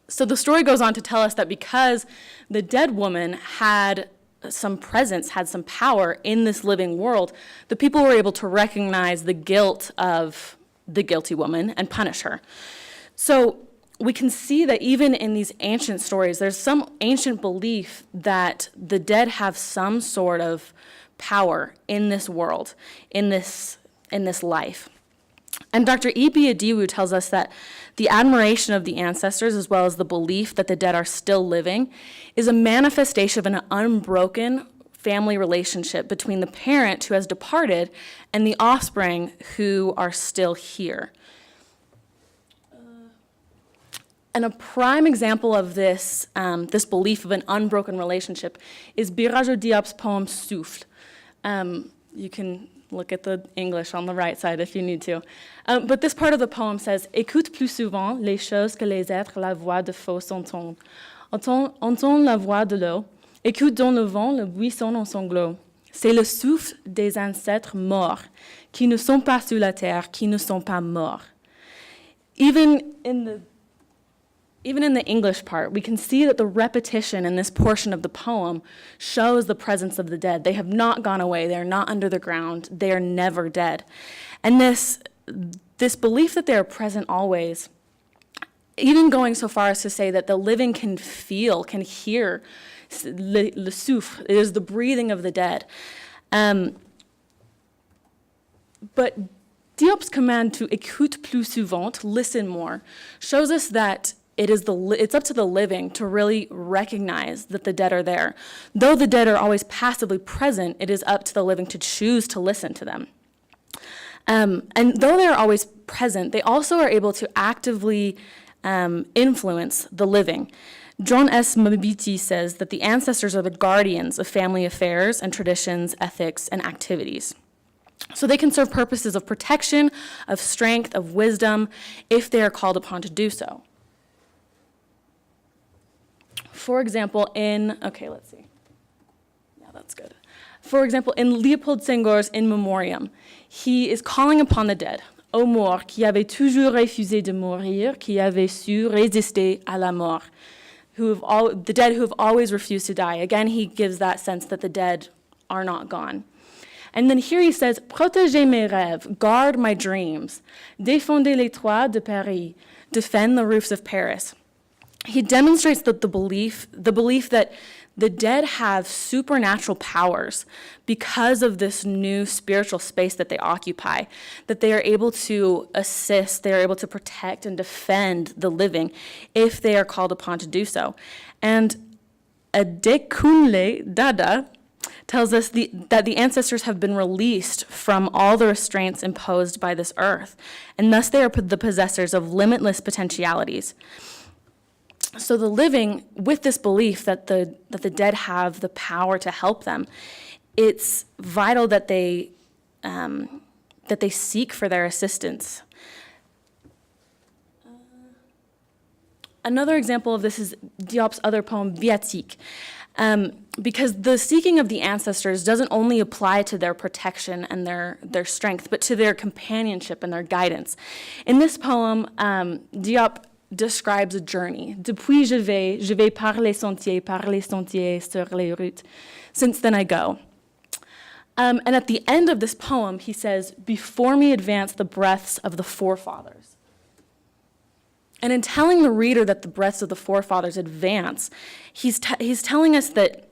So the story goes on to tell us that because the dead woman had some presence, had some power in this living world, the people were able to recognize the guilt of the guilty woman and punish her. So we can see that even in these ancient stories, there's some ancient belief that the dead have some sort of power in this world, in this life. And Dr. Ibi Adiwu tells us that the admiration of the ancestors, as well as the belief that the dead are still living, is a manifestation of an unbroken family relationship between the parent who has departed and the offspring who are still here. And a prime example of this belief of an unbroken relationship is Biraj Diop's poem Souffle. You can look at the English on the right side if you need to. But this part of the poem says, "Écoute plus souvent les choses que les êtres la voix de faux entendent. Entends la voix de l'eau. Écoute dans le vent le buisson en sanglots. C'est le souffle des ancêtres morts, qui ne sont pas sur la terre, qui ne sont pas morts." Even in the English part, we can see that the repetition in this portion of the poem shows the presence of the dead. They have not gone away. They are not under the ground. They are never dead. And this belief that they are present always, even going so far as to say that the living can feel, can hear le souffle, it is the breathing of the dead. But Diop's command to écoute plus souvent, to listen more, shows us that it's up to the living to really recognize that the dead are there. Though the dead are always passively present, it is up to the living to choose to listen to them. And though they are always present, they also are able to actively influence the living. John S. Mbiti says that the ancestors are the guardians of family affairs and traditions, ethics, and activities. So they can serve purposes of protection, of strength, of wisdom, if they are called upon to do so. For example, let's see. Yeah, that's good. For example, in Leopold Senghor's In Memoriam, he is calling upon the dead. Ô mort, qui avait toujours refusé de mourir, qui avait su résister à la mort. The dead who have always refused to die. Again, he gives that sense that the dead are not gone. And then here he says, protégez mes rêves, guard my dreams, défendez les toits de Paris, defend the roofs of Paris. He demonstrates that the belief that the dead have supernatural powers because of this new spiritual space that they occupy, that they are able to assist, they are able to protect and defend the living if they are called upon to do so. And Adekunle Dada tells us that the ancestors have been released from all the restraints imposed by this earth, and thus they are the possessors of limitless potentialities. So the living, with this belief that the dead have the power to help them, it's vital that they seek for their assistance. Another example of this is Diop's other poem, Viatique, because the seeking of the ancestors doesn't only apply to their protection and their strength, but to their companionship and their guidance. In this poem, Diop describes a journey. Depuis je vais par les sentiers sur les routes. Since then I go. And at the end of this poem, he says, before me advance the breaths of the forefathers. And in telling the reader that the breaths of the forefathers advance, he's telling us that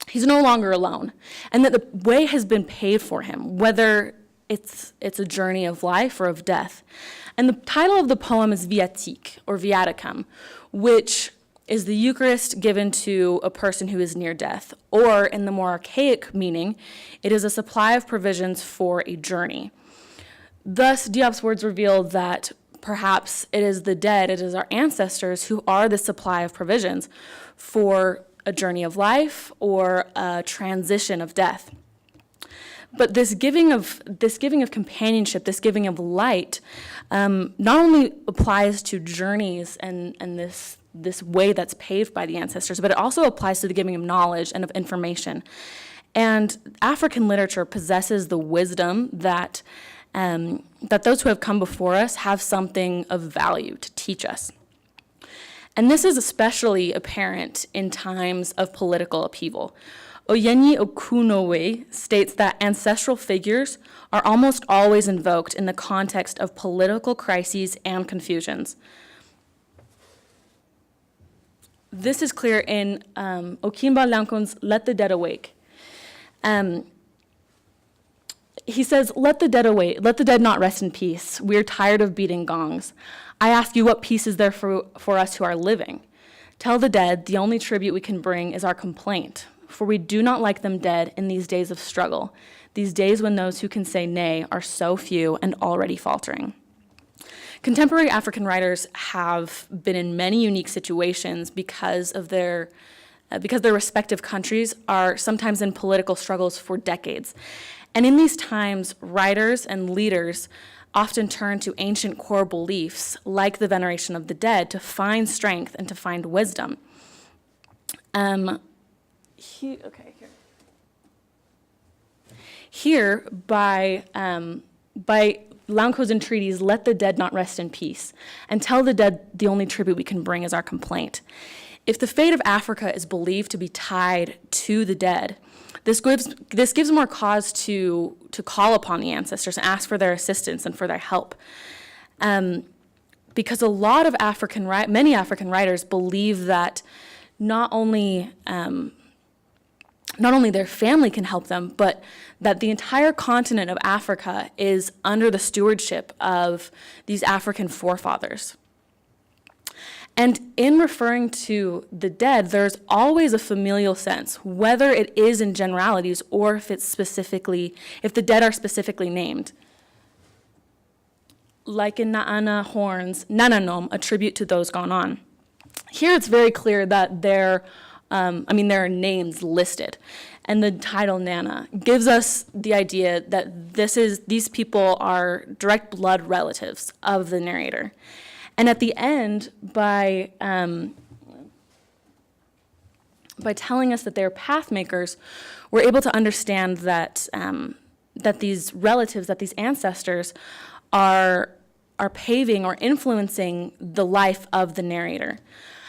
he's no longer alone, and that the way has been paved for him, whether it's a journey of life or of death. And the title of the poem is Viatique, or Viaticum, which is the Eucharist given to a person who is near death, or in the more archaic meaning, it is a supply of provisions for a journey. Thus, Diop's words reveal that perhaps it is the dead, it is our ancestors who are the supply of provisions for a journey of life or a transition of death. But this giving of companionship, this giving of light, not only applies to journeys and this way that's paved by the ancestors, but it also applies to the giving of knowledge and of information. And African literature possesses the wisdom that those who have come before us have something of value to teach us. And this is especially apparent in times of political upheaval. Oyenyi Okunowe states that ancestral figures are almost always invoked in the context of political crises and confusions. This is clear in Okimba Lankon's Let the Dead Awake. He says, let the dead awake, let the dead not rest in peace. We are tired of beating gongs. I ask you, what peace is there for us who are living? Tell the dead the only tribute we can bring is our complaint, for we do not like them dead in these days of struggle, these days when those who can say nay are so few and already faltering. Contemporary African writers have been in many unique situations because their respective countries are sometimes in political struggles for decades. And in these times, writers and leaders often turn to ancient core beliefs, like the veneration of the dead, to find strength and to find wisdom. Here, by Lanko's entreaties, let the dead not rest in peace, and tell the dead the only tribute we can bring is our complaint. If the fate of Africa is believed to be tied to the dead, this gives more cause to call upon the ancestors and ask for their assistance and for their help. Because many African writers believe that not only their family can help them, but that the entire continent of Africa is under the stewardship of these African forefathers. And in referring to the dead, there's always a familial sense, whether it is in generalities or if the dead are specifically named. like in Naana horns, Nananom, a tribute to those gone on. Here it's very clear that there are names listed. And the title Nana gives us the idea that these people are direct blood relatives of the narrator. And at the end, by telling us that they're path makers, we're able to understand that these relatives, that these ancestors are paving or influencing the life of the narrator.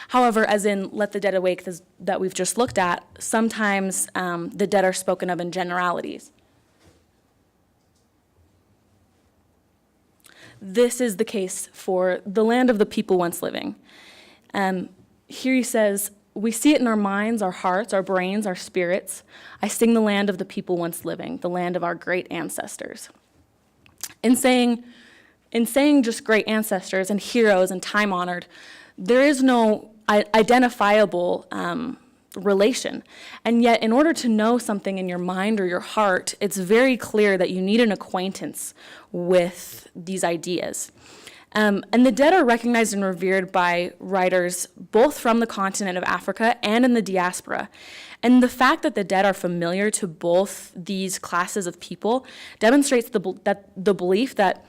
However, as in Let the Dead Awake that we've just looked at, sometimes the dead are spoken of in generalities. This is the case for the land of the people once living. Here he says, we see it in our minds, our hearts, our brains, our spirits. I sing the land of the people once living, the land of our great ancestors. In saying just great ancestors and heroes and time-honored, there is no identifiable relation. And yet, in order to know something in your mind or your heart, it's very clear that you need an acquaintance with these ideas. And the dead are recognized and revered by writers both from the continent of Africa and in the diaspora. And the fact that the dead are familiar to both these classes of people demonstrates the belief that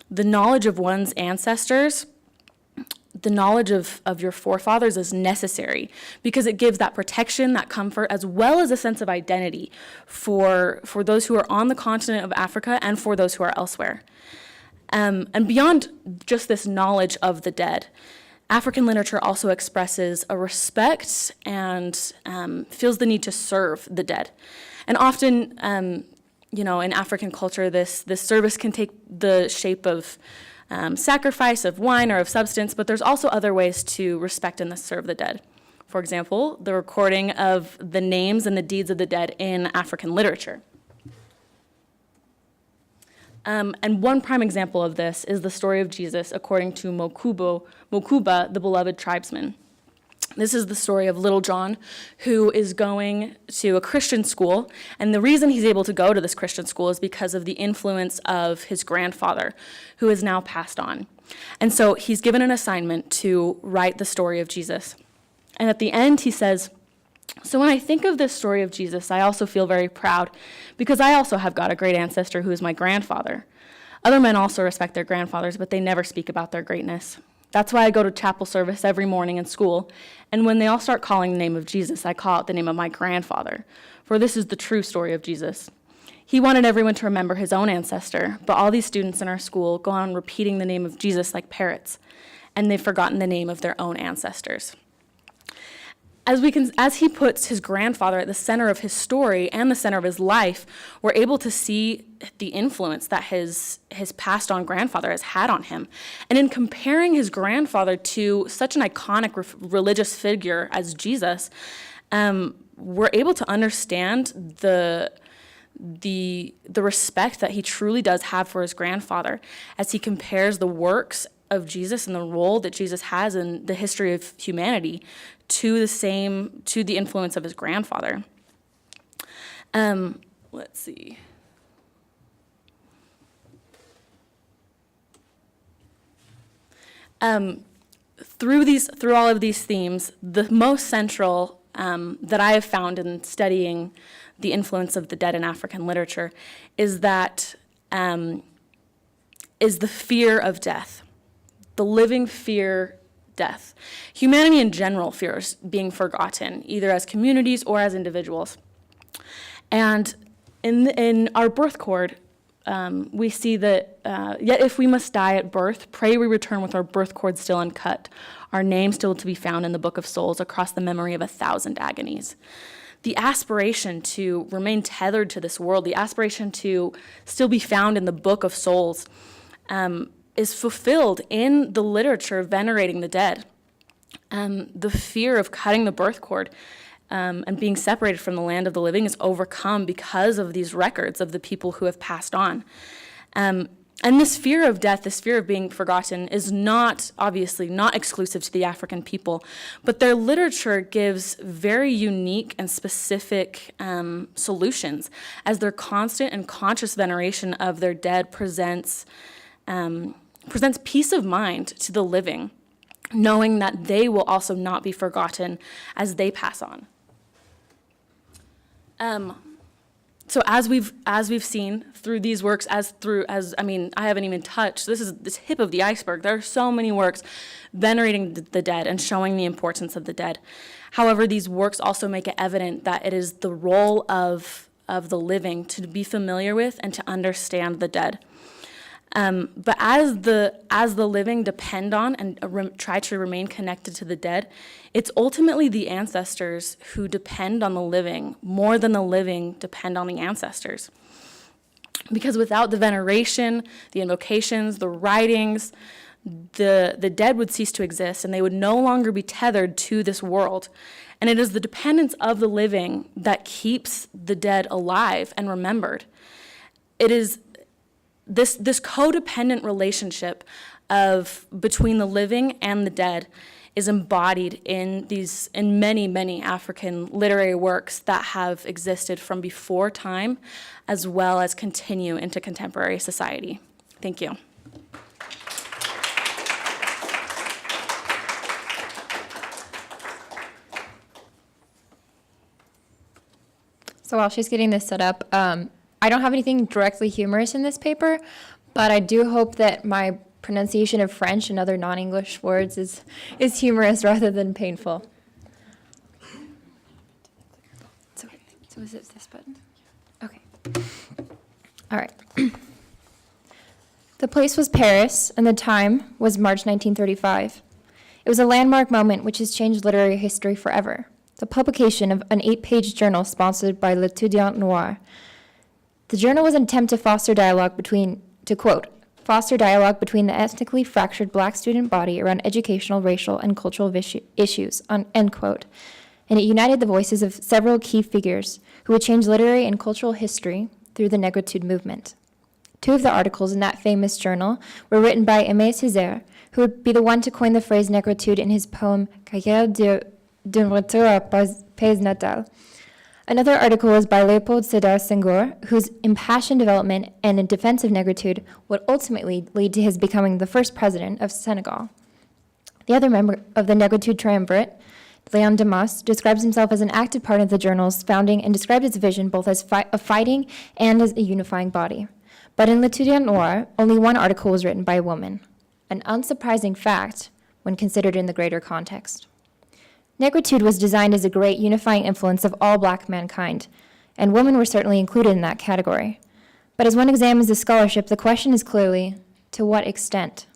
the knowledge of one's ancestors, the knowledge of your forefathers is necessary because it gives that protection, that comfort, as well as a sense of identity for those who are on the continent of Africa and for those who are elsewhere. And beyond just this knowledge of the dead, African literature also expresses a respect and feels the need to serve the dead. And often, in African culture, this service can take the shape of sacrifice of wine or of substance, but there's also other ways to respect and serve the dead. For example, the recording of the names and the deeds of the dead in African literature. And one prime example of this is the story of Jesus according to Mokuba, the beloved tribesman. This is the story of Little John, who is going to a Christian school, and the reason he's able to go to this Christian school is because of the influence of his grandfather, who is now passed on. And so he's given an assignment to write the story of Jesus. And at the end, he says, so when I think of this story of Jesus, I also feel very proud, because I also have got a great ancestor who is my grandfather. Other men also respect their grandfathers, but they never speak about their greatness. That's why I go to chapel service every morning in school, and when they all start calling the name of Jesus, I call out the name of my grandfather, for this is the true story of Jesus. He wanted everyone to remember his own ancestor, but all these students in our school go on repeating the name of Jesus like parrots, and they've forgotten the name of their own ancestors. As he puts his grandfather at the center of his story and the center of his life, we're able to see the influence that his passed on grandfather has had on him. And in comparing his grandfather to such an iconic religious figure as Jesus, we're able to understand the respect that he truly does have for his grandfather as he compares the works of Jesus and the role that Jesus has in the history of humanity to the influence of his grandfather. Let's see. Through all of these themes, the most central that I have found in studying the influence of the dead in African literature is the fear of death. The living fear death. Humanity in general fears being forgotten, either as communities or as individuals. And in our birth chord, we see that, yet if we must die at birth, pray we return with our birth chord still uncut, our name still to be found in the book of souls across the memory of 1,000 agonies. The aspiration to remain tethered to this world, the aspiration to still be found in the book of souls, is fulfilled in the literature venerating the dead. The fear of cutting the birth cord and being separated from the land of the living is overcome because of these records of the people who have passed on. And this fear of death, this fear of being forgotten, is obviously not exclusive to the African people, but their literature gives very unique and specific solutions as their constant and conscious veneration of their dead presents presents peace of mind to the living, knowing that they will also not be forgotten as they pass on. So as we've seen through these works, I haven't even touched, this is this tip of the iceberg. There are so many works venerating the dead and showing the importance of the dead. However, these works also make it evident that it is the role of the living to be familiar with and to understand the dead. But as the living depend on and try to remain connected to the dead, it's ultimately the ancestors who depend on the living more than the living depend on the ancestors. Because without the veneration, the invocations, the writings, the dead would cease to exist and they would no longer be tethered to this world. And it is the dependence of the living that keeps the dead alive and remembered. It is this codependent relationship between the living and the dead is embodied in many, many African literary works that have existed from before time, as well as continue into contemporary society. Thank you. So while she's getting this set up, I don't have anything directly humorous in this paper, but I do hope that my pronunciation of French and other non-English words is humorous rather than painful. So is it this button? Okay. All right. The place was Paris, and the time was March 1935. It was a landmark moment which has changed literary history forever. The publication of an 8-page journal sponsored by L'Étudiant Noir. The journal was an attempt to foster dialogue between the ethnically fractured black student body around educational, racial, and cultural issues, end quote. And it united the voices of several key figures who would change literary and cultural history through the Negritude movement. 2 of the articles in that famous journal were written by Aimé Césaire, who would be the one to coin the phrase Negritude in his poem Cahiers d'un retour à pays natal. Another article was by Léopold Sédar Senghor, whose impassioned development and defense of Negritude would ultimately lead to his becoming the first president of Senegal. The other member of the Negritude triumvirate, Léon Damas, describes himself as an active part of the journal's founding and described its vision both as a fighting and as a unifying body. But in L'Étudiant Noir, only one article was written by a woman, an unsurprising fact when considered in the greater context. Negritude was designed as a great unifying influence of all black mankind, and women were certainly included in that category. But as one examines the scholarship, the question is clearly, to what extent?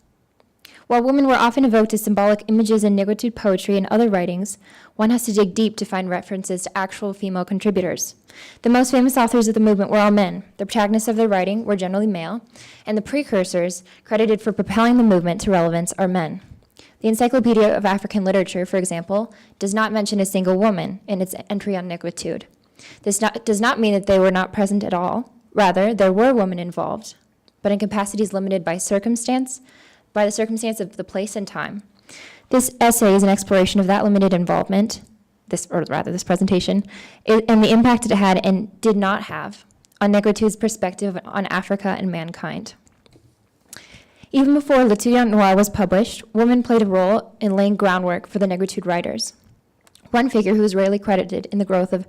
While women were often evoked as symbolic images in Negritude poetry and other writings, one has to dig deep to find references to actual female contributors. The most famous authors of the movement were all men. The protagonists of their writing were generally male, and the precursors credited for propelling the movement to relevance are men. The Encyclopedia of African Literature, for example, does not mention a single woman in its entry on Negritude. This does not mean that they were not present at all. Rather, there were women involved, but in capacities limited by the circumstance of the place and time. This essay is an exploration of that limited involvement, this presentation, and the impact it had and did not have on Negritude's perspective on Africa and mankind. Even before L'Étudiant Noir was published, women played a role in laying groundwork for the Negritude writers. One figure who is rarely credited in the growth of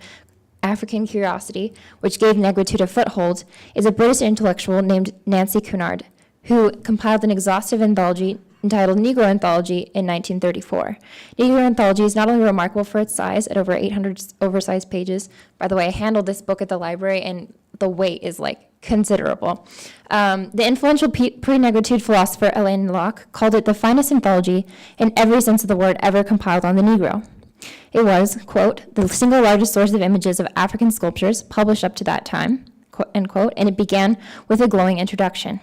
African curiosity, which gave Negritude a foothold, is a British intellectual named Nancy Cunard, who compiled an exhaustive anthology entitled Negro Anthology in 1934. Negro Anthology is not only remarkable for its size at over 800 oversized pages. By the way, I handled this book at the library, and the weight is considerable. The influential pre-Negritude philosopher Alain Locke called it the finest anthology in every sense of the word ever compiled on the Negro. It was, quote, the single largest source of images of African sculptures published up to that time, end quote, and it began with a glowing introduction.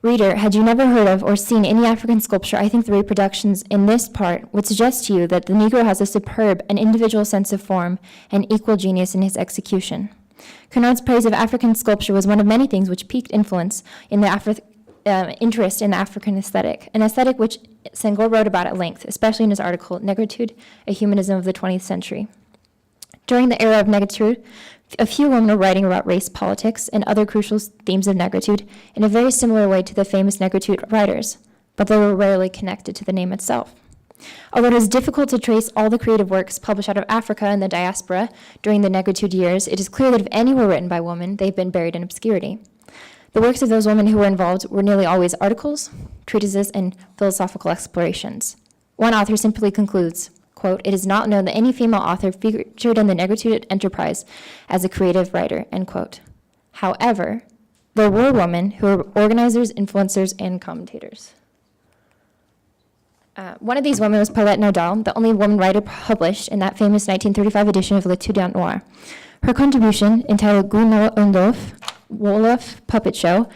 Reader, had you never heard of or seen any African sculpture, I think the reproductions in this part would suggest to you that the Negro has a superb and individual sense of form and equal genius in his execution. Cunard's praise of African sculpture was one of many things which piqued interest in the African aesthetic, an aesthetic which Senghor wrote about at length, especially in his article, Negritude, a Humanism of the 20th Century. During the era of Negritude, A few women were writing about race, politics, and other crucial themes of negritude in a very similar way to the famous negritude writers, but they were rarely connected to the name itself. Although it is difficult to trace all the creative works published out of Africa and the diaspora during the negritude years, it is clear that if any were written by women, they've been buried in obscurity. The works of those women who were involved were nearly always articles, treatises, and philosophical explorations. One author simply concludes, quote, "It is not known that any female author featured in the negritude enterprise as a creative writer," end quote. However, there were women who were organizers, influencers, and commentators. One of these women was Paulette Nardal, the only woman writer published in that famous 1935 edition of L'Étudiant Noir. Her contribution, entitled Gunno Wolof Puppet Show,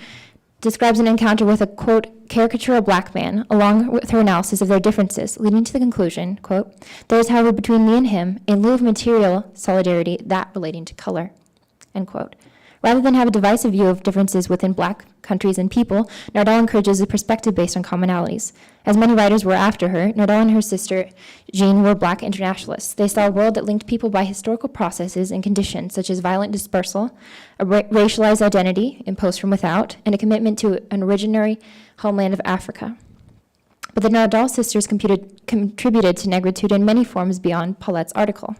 describes an encounter with a, quote, caricatural black man, along with her analysis of their differences, leading to the conclusion, quote, "There is, however, between me and him, in lieu of material solidarity, that relating to color," end quote. Rather than have a divisive view of differences within black countries and people, Nardal encourages a perspective based on commonalities. As many writers were after her, Nardal and her sister Jean were black internationalists. They saw a world that linked people by historical processes and conditions, such as violent dispersal, a racialized identity imposed from without, and a commitment to an originary homeland of Africa. But the Nardal sisters contributed to negritude in many forms beyond Paulette's article.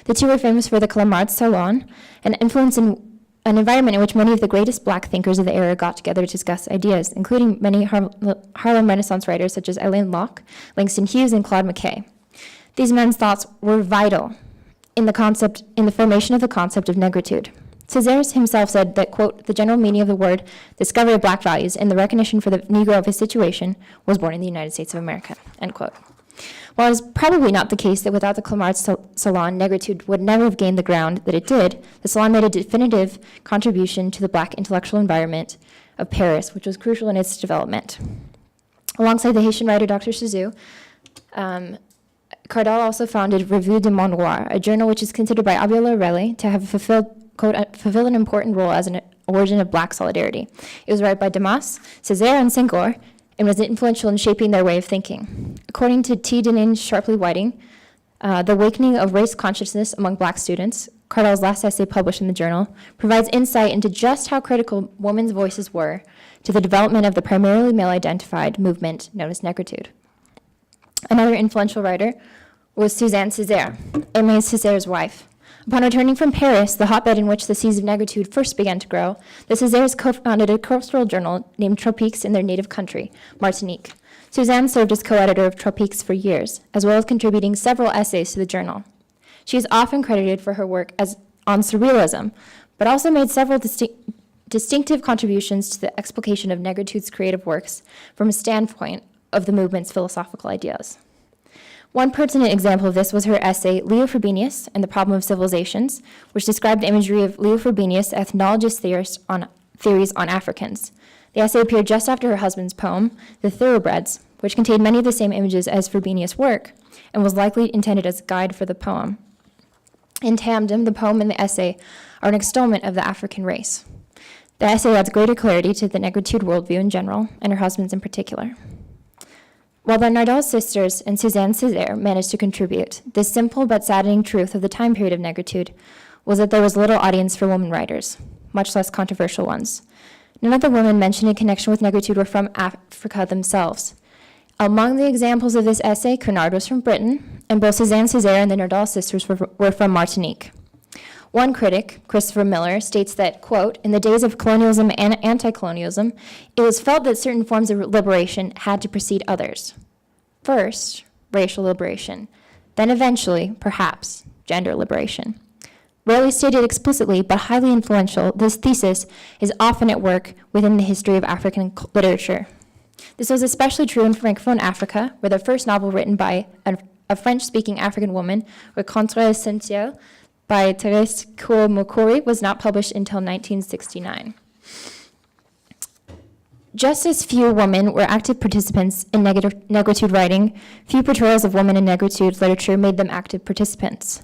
The two were famous for the Clamart Salon, an influence in an environment in which many of the greatest black thinkers of the era got together to discuss ideas, including many Harlem Renaissance writers such as Alain Locke, Langston Hughes, and Claude McKay. These men's thoughts were vital in the formation of the concept of negritude. Césaire himself said that, quote, "The general meaning of the word discovery of black values and the recognition for the Negro of his situation was born in the United States of America," end quote. While it is probably not the case that without the Clamart Salon, negritude would never have gained the ground that it did, the Salon made a definitive contribution to the black intellectual environment of Paris, which was crucial in its development. Alongside the Haitian writer Dr. Chazou, Cardal also founded Revue de Monde Noir, a journal which is considered by Abiola Rele to have fulfilled an important role as an origin of black solidarity. It was read by Damas, Césaire, and Senghor, and was influential in shaping their way of thinking. According to T. Deneen Sharpley Whiting, The Awakening of Race Consciousness Among Black Students, Cardal's last essay published in the journal, provides insight into just how critical women's voices were to the development of the primarily male-identified movement known as negritude. Another influential writer was Suzanne Césaire, Aimé Césaire's wife. Upon returning from Paris, the hotbed in which the seeds of negritude first began to grow, the Césaires co-founded a cultural journal named Tropiques in their native country, Martinique. Suzanne served as co-editor of Tropiques for years, as well as contributing several essays to the journal. She is often credited for her work on surrealism, but also made several distinctive contributions to the explication of negritude's creative works from a standpoint of the movement's philosophical ideas. One pertinent example of this was her essay, Leo Frobenius and the Problem of Civilizations, which described the imagery of Leo Frobenius, ethnologist theories on Africans. The essay appeared just after her husband's poem, The Thoroughbreds, which contained many of the same images as Frobenius' work, and was likely intended as a guide for the poem. In tandem, the poem and the essay are an extolment of the African race. The essay adds greater clarity to the negritude worldview in general, and her husband's in particular. While the Nardal sisters and Suzanne Césaire managed to contribute, the simple but saddening truth of the time period of negritude was that there was little audience for women writers, much less controversial ones. None of the women mentioned in connection with negritude were from Africa themselves. Among the examples of this essay, Cunard was from Britain, and both Suzanne Césaire and the Nardal sisters were from Martinique. One critic, Christopher Miller, states that, quote, "In the days of colonialism and anti-colonialism, it was felt that certain forms of liberation had to precede others. First, racial liberation, then eventually, perhaps, gender liberation." Rarely stated explicitly, but highly influential, this thesis is often at work within the history of African literature. This was especially true in Francophone Africa, where the first novel written by a French-speaking African woman, Rencontre Essentielle, by Thérèse Kouamoukouri, was not published until 1969. Just as few women were active participants in negritude writing, few portrayals of women in negritude literature made them active participants.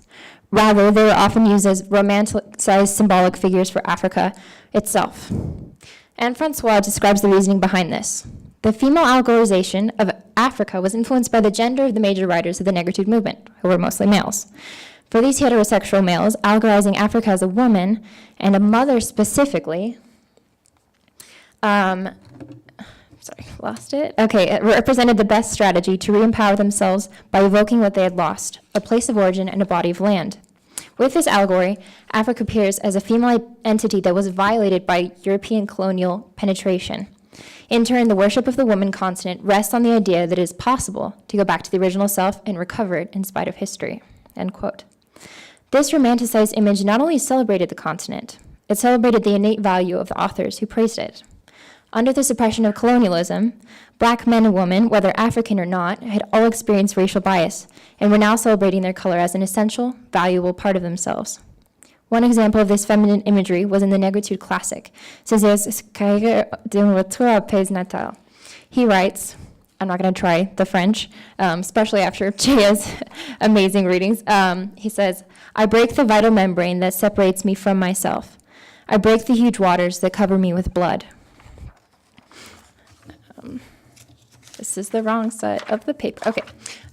Rather, they were often used as romanticized symbolic figures for Africa itself. Anne Francois describes the reasoning behind this. The female allegorization of Africa was influenced by the gender of the major writers of the negritude movement, who were mostly males. For these heterosexual males, allegorizing Africa as a woman and a mother specifically, sorry, lost it. Okay, it represented the best strategy to re-empower themselves by evoking what they had lost, a place of origin and a body of land. With this allegory, Africa appears as a female entity that was violated by European colonial penetration. In turn, the worship of the woman continent rests on the idea that it is possible to go back to the original self and recover it in spite of history, end quote. This romanticized image not only celebrated the continent, it celebrated the innate value of the authors who praised it. Under the suppression of colonialism, black men and women, whether African or not, had all experienced racial bias and were now celebrating their color as an essential, valuable part of themselves. One example of this feminine imagery was in the Negritude classic, Césaire Cahiers d'un retour à pays natal. He writes, I'm not going to try the French, especially after Chea's amazing readings. He says, I break the vital membrane that separates me from myself. I break the huge waters that cover me with blood. This is the wrong side of the paper. Okay.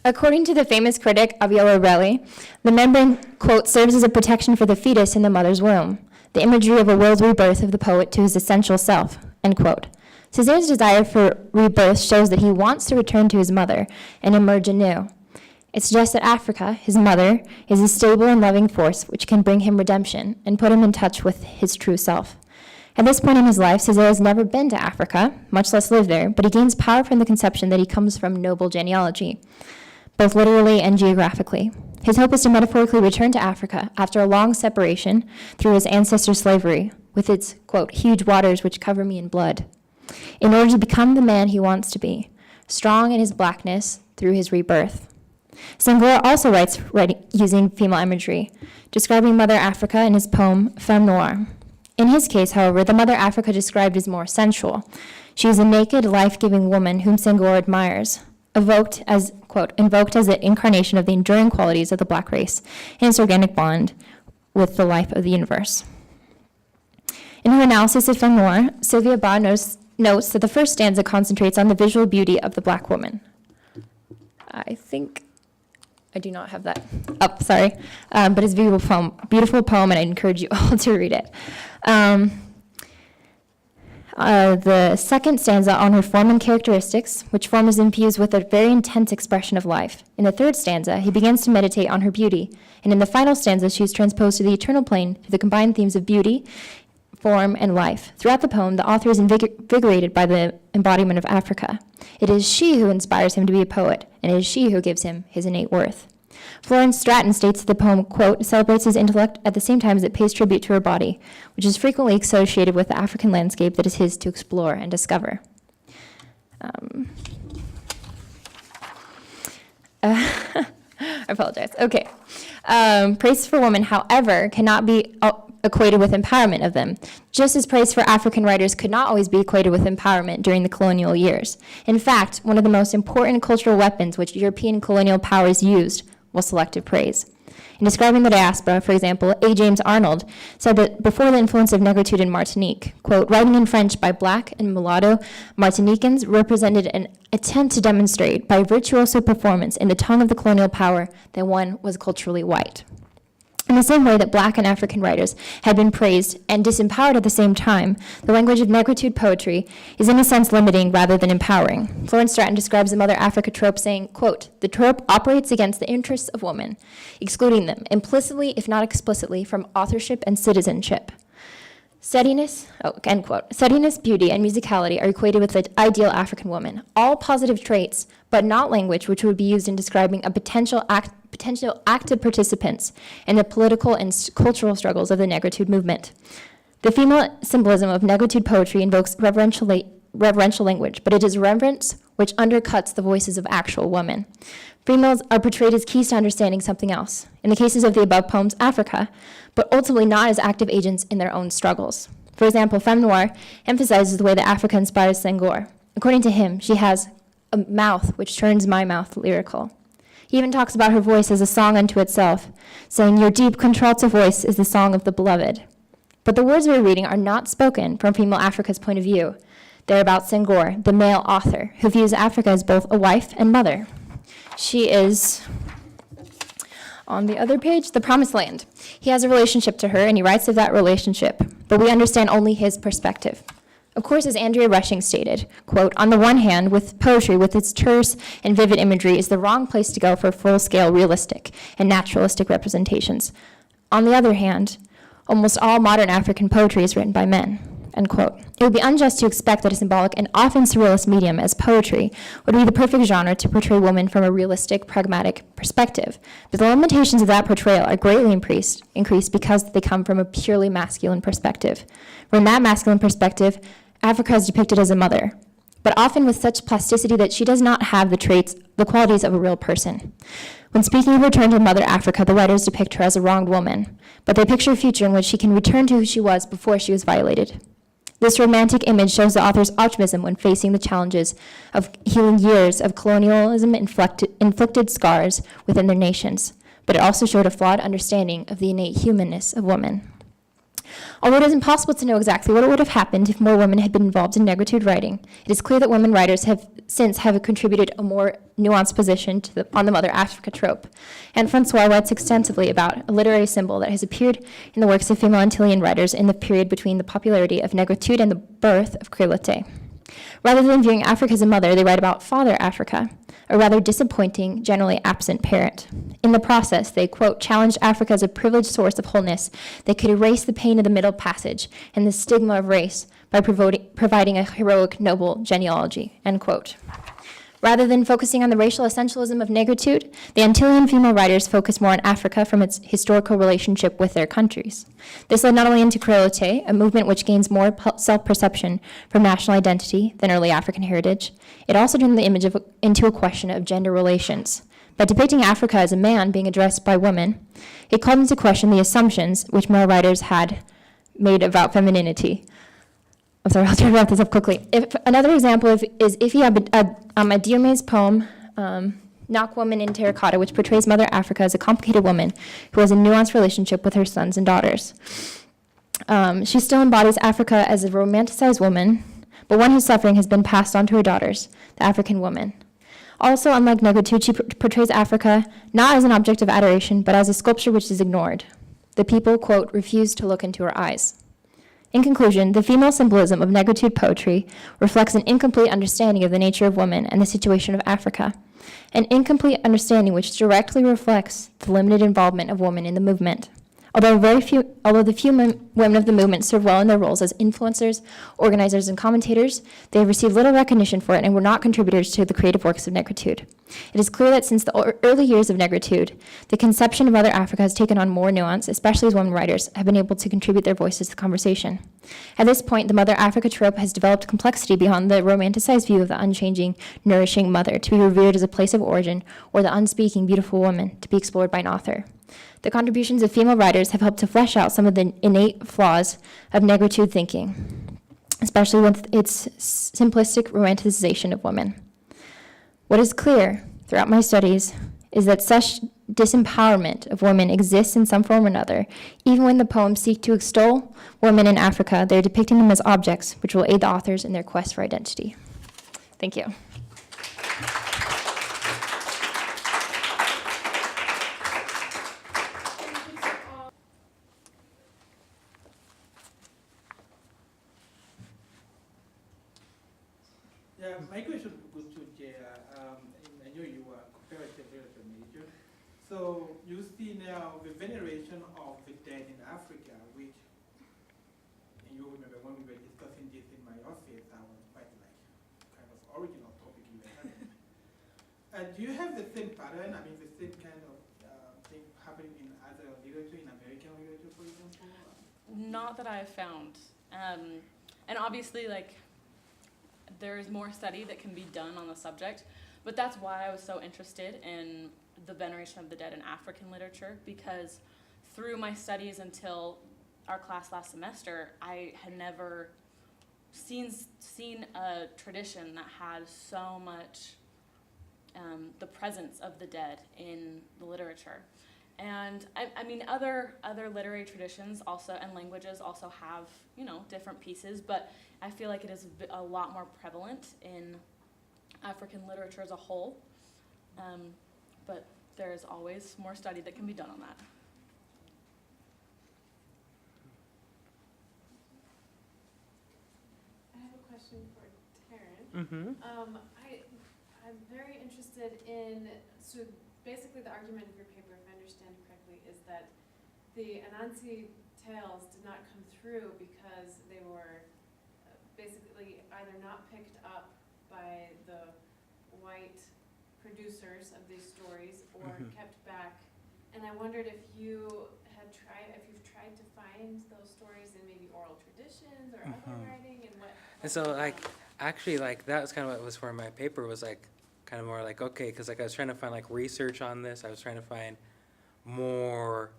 According to the famous critic Aviello Relli, the membrane, quote, serves as a protection for the fetus in the mother's womb, the imagery of a willed rebirth of the poet to his essential self, end quote. Césaire's desire for rebirth shows that he wants to return to his mother and emerge anew. It suggests that Africa, his mother, is a stable and loving force which can bring him redemption and put him in touch with his true self. At this point in his life, Césaire has never been to Africa, much less lived there, but he gains power from the conception that he comes from noble genealogy, both literally and geographically. His hope is to metaphorically return to Africa after a long separation through his ancestors' slavery, with its, quote, huge waters which cover me in blood, in order to become the man he wants to be, strong in his blackness through his rebirth. Senghor also writes using female imagery, describing Mother Africa in his poem Femme Noire. In his case, however, the Mother Africa described is more sensual. She is a naked, life-giving woman whom Senghor admires, evoked as, quote, invoked as the incarnation of the enduring qualities of the black race in its organic bond with the life of the universe. In her analysis of Femme Noire, Sylvia Ba notes that the first stanza concentrates on the visual beauty of the black woman. I think I do not have that up, sorry. But it's a beautiful poem, and I encourage you all to read it. The second stanza on her form and characteristics, which form is infused with a very intense expression of life. In the third stanza, he begins to meditate on her beauty, and in the final stanza, she is transposed to the eternal plane through the combined themes of beauty, form, and life. Throughout the poem, the author is invigorated by the embodiment of Africa. It is she who inspires him to be a poet, and it is she who gives him his innate worth. Florence Stratton states that the poem, quote, celebrates his intellect at the same time as it pays tribute to her body, which is frequently associated with the African landscape that is his to explore and discover. I apologize. Okay. Praise for women, however, cannot be equated with empowerment of them, just as praise for African writers could not always be equated with empowerment during the colonial years. In fact, one of the most important cultural weapons which European colonial powers used was selective praise. In describing the diaspora, for example, A. James Arnold said that before the influence of Negritude in Martinique, quote, writing in French by black and mulatto Martinicans represented an attempt to demonstrate by virtuoso performance in the tongue of the colonial power that one was culturally white. In the same way that black and African writers had been praised and disempowered at the same time, the language of Negritude poetry is in a sense limiting rather than empowering. Florence Stratton describes the Mother Africa trope saying, quote, the trope operates against the interests of women, excluding them implicitly, if not explicitly, from authorship and citizenship. Steadiness, end quote. Steadiness, beauty, and musicality are equated with the ideal African woman, all positive traits, but not language which would be used in describing a potential active participants in the political and cultural struggles of the Negritude movement. The female symbolism of Negritude poetry invokes reverential language, but it is reverence which undercuts the voices of actual women. Females are portrayed as keys to understanding something else, in the cases of the above poems, Africa, but ultimately not as active agents in their own struggles. For example, Femme Noire emphasizes the way that Africa inspires Senghor. According to him, she has a mouth which turns my mouth lyrical. He even talks about her voice as a song unto itself, saying, your deep contralto voice is the song of the beloved. But the words we're reading are not spoken from female Africa's point of view. They're about Senghor, the male author, who views Africa as both a wife and mother. She is On the other page, the Promised Land. He has a relationship to her, and he writes of that relationship, but we understand only his perspective. Of course, as Andrea Rushing stated, quote, on the one hand, with poetry, with its terse and vivid imagery, is the wrong place to go for full-scale realistic and naturalistic representations. On the other hand, almost all modern African poetry is written by men, end quote. It would be unjust to expect that a symbolic and often surrealist medium as poetry would be the perfect genre to portray women from a realistic, pragmatic perspective. But the limitations of that portrayal are greatly increased because they come from a purely masculine perspective. From that masculine perspective, Africa is depicted as a mother, but often with such plasticity that she does not have the qualities of a real person. When speaking of return to Mother Africa, the writers depict her as a wronged woman, but they picture a future in which she can return to who she was before she was violated. This romantic image shows the author's optimism when facing the challenges of healing years of colonialism inflicted scars within their nations, but it also showed a flawed understanding of the innate humanness of women. Although it is impossible to know exactly what would have happened if more women had been involved in Negritude writing, it is clear that women writers have contributed a more nuanced position on the Mother Africa trope. And Francois writes extensively about a literary symbol that has appeared in the works of female Antillean writers in the period between the popularity of Negritude and the birth of Créolité. Rather than viewing Africa as a mother, they write about Father Africa, a rather disappointing, generally absent parent. In the process, they, quote, challenged Africa as a privileged source of wholeness that could erase the pain of the Middle Passage and the stigma of race by providing a heroic, noble genealogy, end quote. Rather than focusing on the racial essentialism of Negritude, the Antillean female writers focus more on Africa from its historical relationship with their countries. This led not only into Créolité, a movement which gains more self-perception from national identity than early African heritage, it also turned the image into a question of gender relations. By depicting Africa as a man being addressed by women, it called into question the assumptions which male writers had made about femininity. I'm sorry, I'll try to wrap this up quickly. Another example is Ify Adiome's poem, Knock Woman in Terracotta, which portrays Mother Africa as a complicated woman who has a nuanced relationship with her sons and daughters. She still embodies Africa as a romanticized woman, but one whose suffering has been passed on to her daughters, the African woman. Also, unlike Negritude, she portrays Africa not as an object of adoration, but as a sculpture which is ignored. The people, quote, refuse to look into her eyes. In conclusion, the female symbolism of Negritude poetry reflects an incomplete understanding of the nature of woman and the situation of Africa, an incomplete understanding which directly reflects the limited involvement of women in the movement. Although the few women of the movement serve well in their roles as influencers, organizers, and commentators, they have received little recognition for it and were not contributors to the creative works of Negritude. It is clear that since the early years of Negritude, the conception of Mother Africa has taken on more nuance, especially as women writers have been able to contribute their voices to the conversation. At this point, the Mother Africa trope has developed complexity beyond the romanticized view of the unchanging, nourishing mother to be revered as a place of origin, or the unspeaking, beautiful woman to be explored by an author. The contributions of female writers have helped to flesh out some of the innate flaws of Negritude thinking, especially with its simplistic romanticization of women. What is clear throughout my studies is that such disempowerment of women exists in some form or another. Even when the poems seek to extol women in Africa, they're depicting them as objects, which will aid the authors in their quest for identity. Thank you. Yeah, my question goes to Jay. I know you are comparative literature major. So you see now the veneration of the dead in Africa, which, and you remember when we were discussing this in my office, I was quite like, kind of original topic you were having. Do you have the same pattern, I mean the same kind of thing happening in other literature, in American literature, for example? Not that I have found. And obviously, like, there's more study that can be done on the subject, but that's why I was so interested in the veneration of the dead in African literature, because through my studies until our class last semester, I had never seen a tradition that had so much the presence of the dead in the literature. And I mean, other literary traditions also and languages also have, you know, different pieces, but I feel like it is a lot more prevalent in African literature as a whole. But there's always more study that can be done on that. I have a question for Taran. Mm-hmm. I'm very interested in, so basically the argument of your paper, if I understand correctly, is that the Anansi tales did not come through because they were basically either not picked up by the white producers of these stories or kept back. And I wondered if you've tried to find those stories in maybe oral traditions or other writing, and what. And so, like, actually, like, that was kind of what was for my paper, was like, kind of more like, okay, because like I was trying to find like research on this. I was trying to find more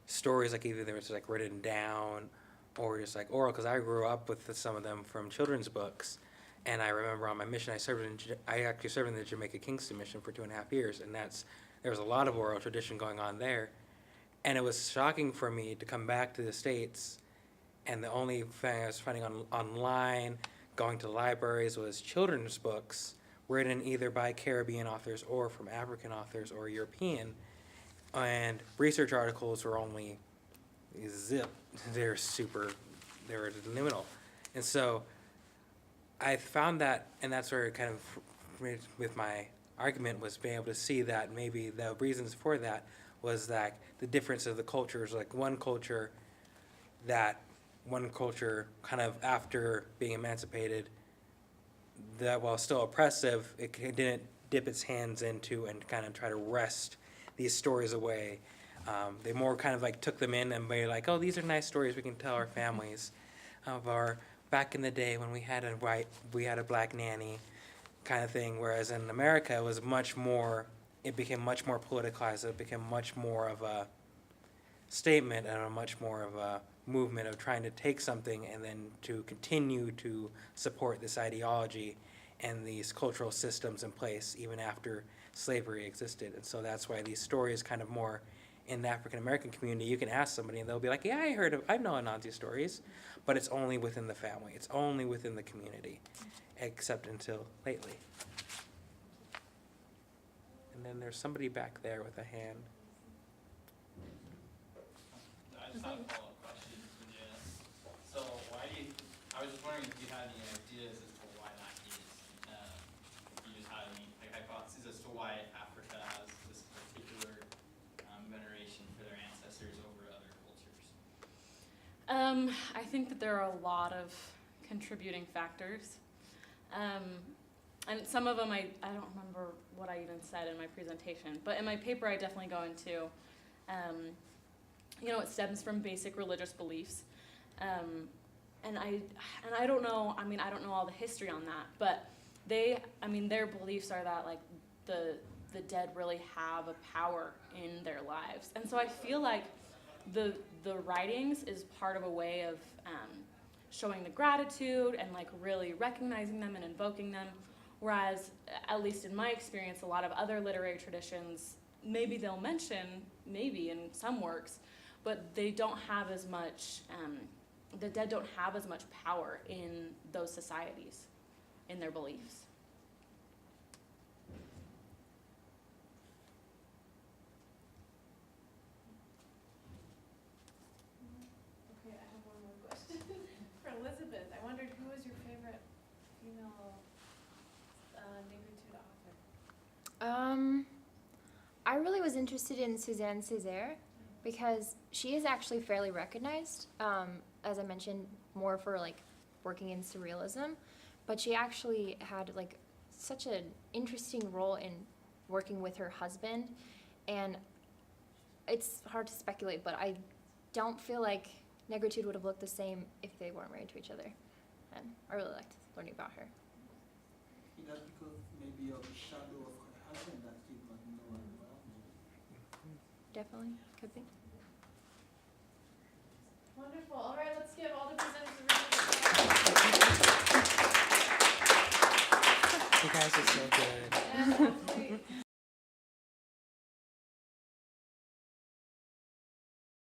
stories, like either they were just like written down or just like oral, because I grew up with some of them from children's books. And I remember on my mission, I actually served in the Jamaica Kingston mission for 2.5 years, and there was a lot of oral tradition going on there. And it was shocking for me to come back to the States, and the only thing I was finding online, going to libraries, was children's books written either by Caribbean authors or from African authors or European. And research articles were only zip. They were liminal. And so I found that, and that's where it kind of, with my argument, was being able to see that maybe the reasons for that was that the difference of the cultures, like one culture kind of after being emancipated, that while still oppressive, it didn't dip its hands into and kind of try to wrest these stories away. They more kind of like took them in and were like, oh, these are nice stories we can tell our families of our back in the day when we had a black nanny kind of thing. Whereas in America, it became much more politicized. It became much more of a statement and much more of a movement of trying to take something and then to continue to support this ideology and these cultural systems in place even after slavery existed. And so that's why these stories kind of more in the African American community, you can ask somebody and they'll be like, yeah, I know Anansi stories, but it's only within the family. It's only within the community, except until lately. And then there's somebody back there with a hand. I just have a follow-up question for Janice. So I was just wondering if you had any ideas as to why that is. If you just had any hypotheses as to why Africa has this particular veneration for their ancestors over other cultures. I think that there are a lot of contributing factors. And some of them, I don't remember what I even said in my presentation, but in my paper I definitely go into, it stems from basic religious beliefs. And I don't know, I don't know all the history on that, but their beliefs are that like the dead really have a power in their lives. And so I feel like the writings is part of a way of showing the gratitude and like really recognizing them and invoking them. Whereas, at least in my experience, a lot of other literary traditions, maybe they'll mention, maybe in some works, but they don't have as much, the dead don't have as much power in those societies, in their beliefs. Okay, I have one more question for Elizabeth. I wondered who was your favorite female Negritude author? I really was interested in Suzanne Césaire because she is actually fairly recognized, as I mentioned, more for like working in surrealism, but she actually had like such an interesting role in working with her husband, and it's hard to speculate, but I don't feel like Negritude would have looked the same if they weren't married to each other, and I really liked learning about her. That's because maybe of the shadow of her husband that did not know as well. Definitely, could be. Wonderful. All right, let's give all the presenters a round of applause. You guys are so good.